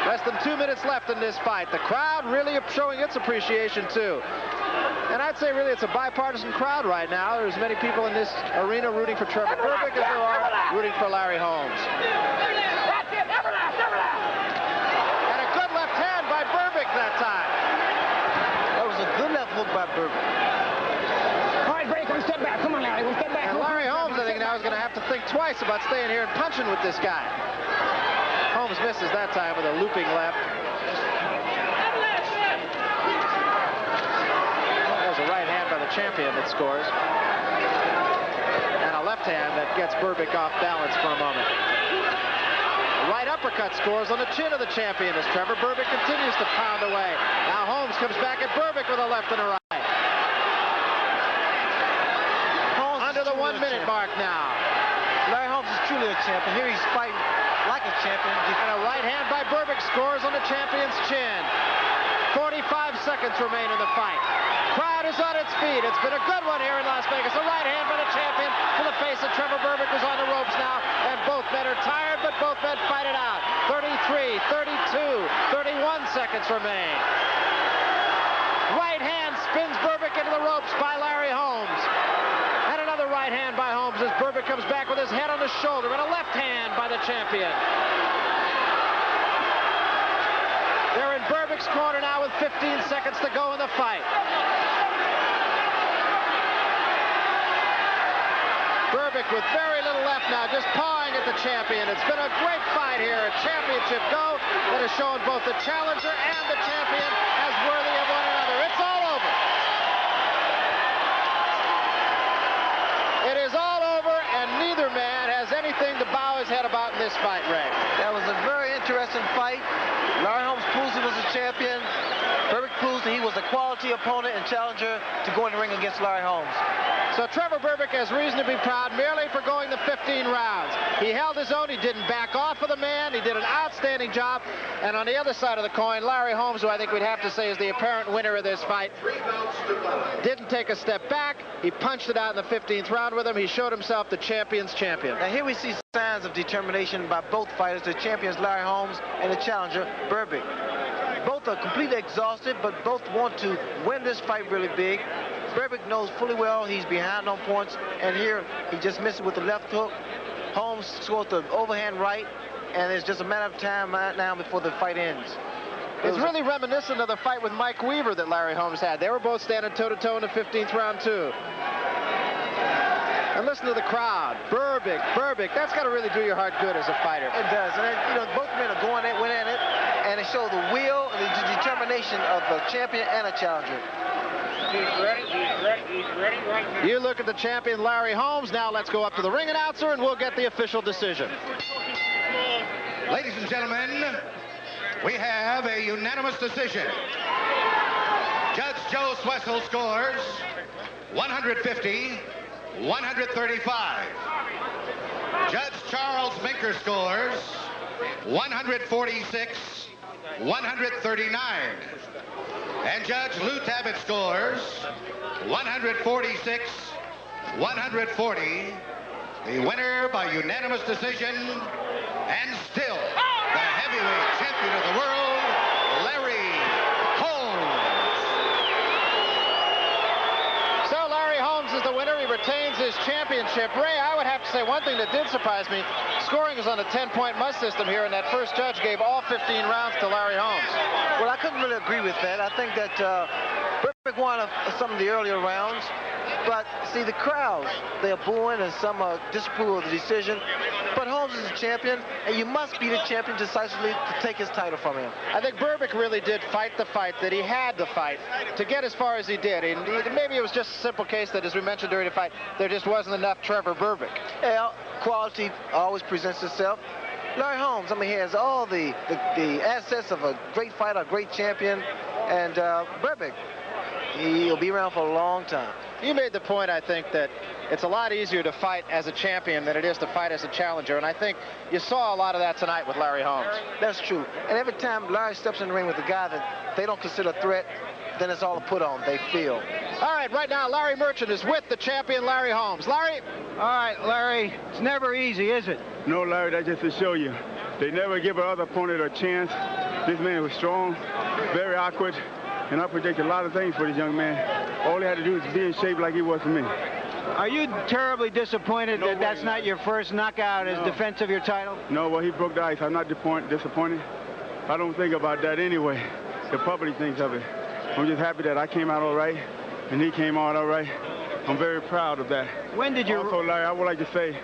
S3: Less than 2 minutes left in this fight. The crowd really showing its appreciation too. And I'd say really it's a bipartisan crowd right now. There's many people in this arena rooting for Trevor Berbick as there are rooting for Larry Holmes. And a good left hand by Berbick that time.
S4: That was a good left hook by Berbick.
S13: All right, break. One step back. Come on, Larry. One step back.
S3: And Larry Holmes, I think now, is going to have to think twice about staying here and punching with this guy. Holmes misses that time with a looping left. There's a right hand by the champion that scores. And a left hand that gets Berbick off balance for a moment. The right uppercut scores on the chin of the champion as Trevor Berbick continues to pound away. Now Holmes comes back at Berbick with a left and a right. Under the 1 minute mark now.
S4: Larry Holmes is truly a champion. Here he's fighting like a champion.
S3: And a right hand by Berbick scores on the champion's chin. 45 seconds remain in the fight. Crowd is on its feet. It's been a good one here in Las Vegas. A right hand by the champion to the face of Trevor Berbick, who's on the ropes now. And both men are tired, but both men fight it out. 33, 32, 31 seconds remain. Right hand spins Berbick into the ropes by Larry Holmes. And another right hand by Holmes as Berbick comes back with his head on his shoulder. And a left hand by the champion. They're in Berbick's corner now with 15 seconds to go in the fight. Berbick with very little left now, just pawing at the champion. It's been a great fight here, a championship go that has shown both the challenger and the champion as worthy of one another. It's all over. It is all over, and neither man has anything to bow his head about in this fight, Ray.
S4: That was a very interesting fight. Larry Holmes proves he was a champion. Berbick proves that he was a quality opponent and challenger to go in the ring against Larry Holmes.
S3: So Trevor Berbick has reason to be proud merely for going the 15 rounds. He held his own. He didn't back off of the man. He did an outstanding job. And on the other side of the coin, Larry Holmes, who I think we'd have to say is the apparent winner of this fight, didn't take a step back. He punched it out in the 15th round with him. He showed himself the champion's champion.
S4: Now here we see signs of determination by both fighters, the champions Larry Holmes and the challenger Berbick. Both are completely exhausted, but both want to win this fight really big. Berbick knows fully well he's behind on points, and here he just missed it with the left hook. Holmes scores the overhand right, and it's just a matter of time right now before the fight ends.
S3: It's really reminiscent of the fight with Mike Weaver that Larry Holmes had. They were both standing toe-to-toe in the 15th round, too. And listen to the crowd. Berbick, that's got to really do your heart good as a fighter.
S4: It does. And, you know, both men are going at it, and it shows the will and the determination of a champion and a challenger.
S13: He's ready right now.
S3: You look at the champion, Larry Holmes. Now let's go up to the ring announcer, and we'll get the official decision.
S12: Ladies and gentlemen, we have a unanimous decision. Judge Joe Swessel scores 150, 135. Judge Charles Minker scores 146, 139. And Judge Lou Tabat scores 146, 140. The winner by unanimous decision, and still the heavyweight champion of the world, Larry Holmes.
S3: So Larry Holmes is the winner. He retains his championship. Ray, I would have to say one thing that did surprise me. Scoring is on a 10-point must system here, and that first judge gave all 15 rounds to Larry Holmes.
S4: Well, I couldn't really agree with that. I think that Berbick won some of the earlier rounds. But, see, the crowd, they're booing and some disapprove of the decision. But Holmes is a champion, and you must be the champion decisively to take his title from him.
S3: I think Berbick really did fight the fight that he had to fight to get as far as he did. And maybe it was just a simple case that, as we mentioned during the fight, there just wasn't enough Trevor Berbick.
S4: Yeah, quality always presents itself. Larry Holmes, I mean, he has all the assets of a great fighter, a great champion. And Berbick, he'll be around for a long time.
S3: You made the point, I think, that it's a lot easier to fight as a champion than it is to fight as a challenger. And I think you saw a lot of that tonight with Larry Holmes.
S4: That's true. And every time Larry steps in the ring with a guy that they don't consider a threat, then it's all a put on, they feel.
S3: All right, right now, Larry Merchant is with the champion, Larry Holmes. Larry?
S9: All right, Larry, it's never easy, is it?
S15: No, Larry, that's just to show you. They never give another opponent a chance. This man was strong, very awkward, and I predict a lot of things for this young man. All he had to do is be in shape like he was for me.
S9: Are you terribly disappointed that that's not your first knockout as defense of your title?
S15: No, well, he broke the ice. I'm not disappointed. I don't think about that anyway. The public thinks of it. I'm just happy that I came out all right, and he came out all right. I'm very proud of that.
S9: When did you...
S15: Also, Larry, I would like to say,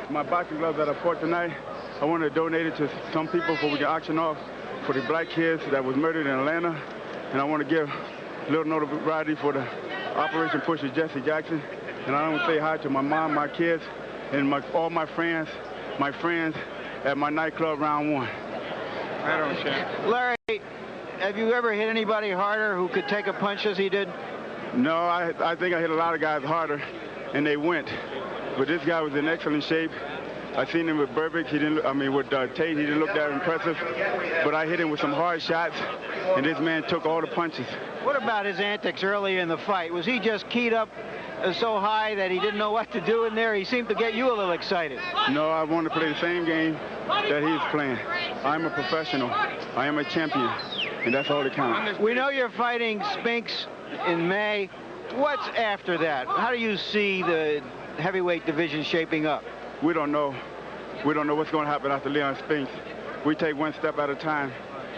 S15: my boxing gloves that I fought tonight, I want to donate it to some people for we can auction off for the black kids that was murdered in Atlanta. And I want to give a little notoriety for the Operation Pusher Jesse Jackson. And I want to say hi to my mom, my kids, and all my friends at my nightclub round one.
S9: I don't care. Larry, have you ever hit anybody harder who could take a punch as he did?
S15: No, I think I hit a lot of guys harder, and they went. But this guy was in excellent shape. I seen him with Berbick. With Tate, he didn't look that impressive. But I hit him with some hard shots, and this man took all the punches.
S9: What about his antics early in the fight? Was he just keyed up so high that he didn't know what to do in there? He seemed to get you a little excited.
S15: No, I want to play the same game that he's playing. I'm a professional. I am a champion, and that's all that counts.
S9: We know you're fighting Spinks in May. What's after that? How do you see the heavyweight division shaping up?
S15: We don't know. We don't know what's going to happen after Leon Spinks. We take one step at a time,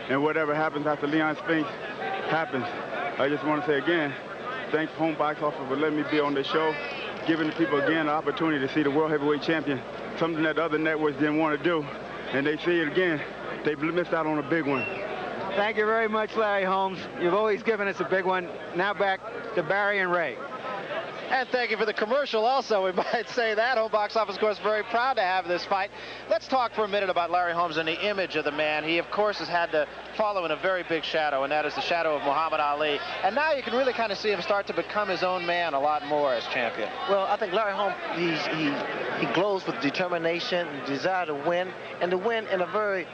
S15: and whatever happens after Leon Spinks happens. I just want to say again, thanks Home Box Office for letting me be on the show, giving the people again the opportunity to see the World Heavyweight Champion, something that the other networks didn't want to do, and they see it again. They missed out on a big one.
S9: Thank you very much, Larry Holmes. You've always given us a big one. Now back to Barry and Ray.
S3: And thank you for the commercial also, we might say that. Home Box Office, of course, very proud to have this fight. Let's talk for a minute about Larry Holmes and the image of the man. He, of course, has had to follow in a very big shadow, and that is the shadow of Muhammad Ali. And now you can really kind of see him start to become his own man a lot more as champion.
S4: Well, I think Larry Holmes, he glows with determination and desire to win, and to win in a very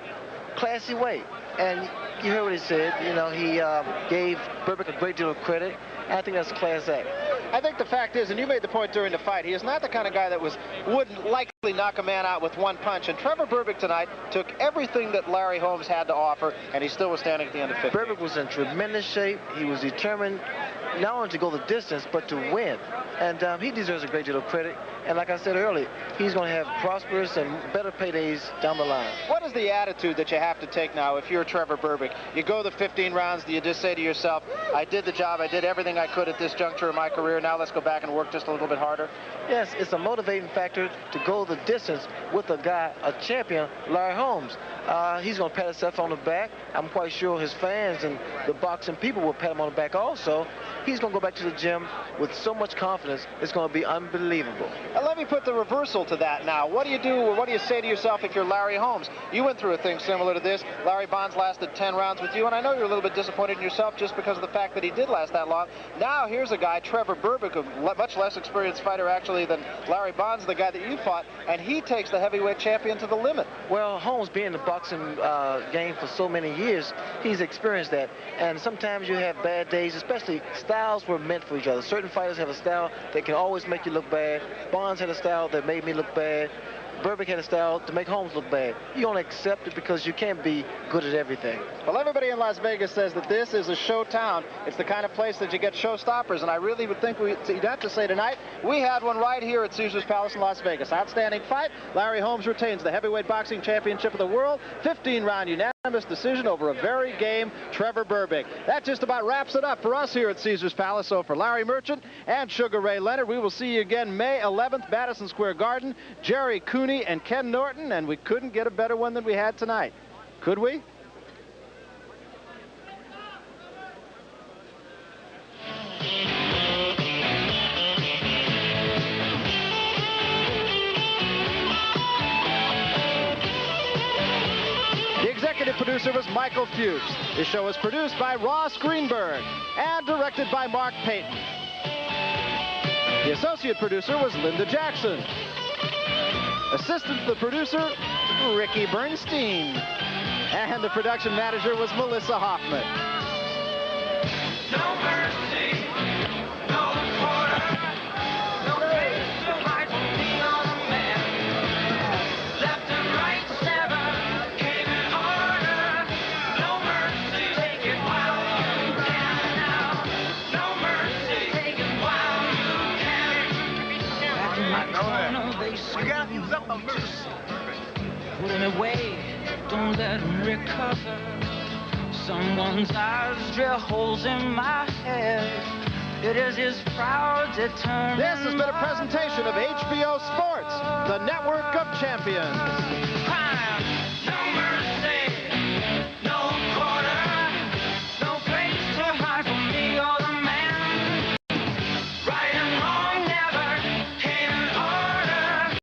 S4: classy way. And you heard what he said. You know, he gave Berbick a great deal of credit. I think that's a class act.
S3: I think the fact is, and you made the point during the fight, he is not the kind of guy that wouldn't likely knock a man out with one punch. And Trevor Berbick tonight took everything that Larry Holmes had to offer, and he still was standing at the end of 15.
S4: Berbick was in tremendous shape. He was determined not only to go the distance, but to win. And he deserves a great deal of credit. And like I said earlier, he's going to have prosperous and better paydays down the line.
S3: What is the attitude that you have to take now if you're Trevor Berbick? You go the 15 rounds, do you just say to yourself, I did the job, I did everything I could at this juncture of my career, now let's go back and work just a little bit harder?
S4: Yes, it's a motivating factor to go the distance with a guy, a champion, Larry Holmes. He's going to pat himself on the back. I'm quite sure his fans and the boxing people will pat him on the back also. He's going to go back to the gym with so much confidence, it's going to be unbelievable.
S3: Let me put the reversal to that now. What do you do, or what do you say to yourself if you're Larry Holmes? You went through a thing similar to this. Larry Bonds lasted 10 rounds with you, and I know you're a little bit disappointed in yourself just because of the fact that he did last that long. Now here's a guy, Trevor Berbick, a much less experienced fighter actually than Larry Bonds, the guy that you fought, and he takes the heavyweight champion to the limit.
S4: Well, Holmes being in the boxing game for so many years, he's experienced that. And sometimes you have bad days, especially styles were meant for each other. Certain fighters have a style that can always make you look bad. Bonds had a style that made me look bad. Berbick had a style to make Holmes look bad. You only accept it because you can't be good at everything.
S3: Well, everybody in Las Vegas says that this is a show town. It's the kind of place that you get showstoppers, and I really would think you'd have to say tonight, we had one right here at Caesars Palace in Las Vegas. Outstanding fight. Larry Holmes retains the heavyweight boxing championship of the world. 15-round unanimous decision over a very game Trevor Berbick. That just about wraps it up for us here at Caesars Palace. So for Larry Merchant and Sugar Ray Leonard, we will see you again May 11th, Madison Square Garden. Jerry Cooney and Ken Norton, and we couldn't get a better one than we had tonight. Could we? The executive producer was Michael Fuchs. This show was produced by Ross Greenberg and directed by Mark Payton. The associate producer was Linda Jackson. Assistant to the producer, Ricky Bernstein. And the production manager was Melissa Hoffman.
S16: No mercy, no quarter, no grace to hide from me on a man. Left and right, never came in order. No mercy, take it while you can now. No mercy, take it while you can. Back in my corner, they scream put him away, don't let him recover. Someone's eyes drill holes in my head. It is his proud determination.
S3: This has been a presentation of HBO Sports, the network of champions.
S16: Crime.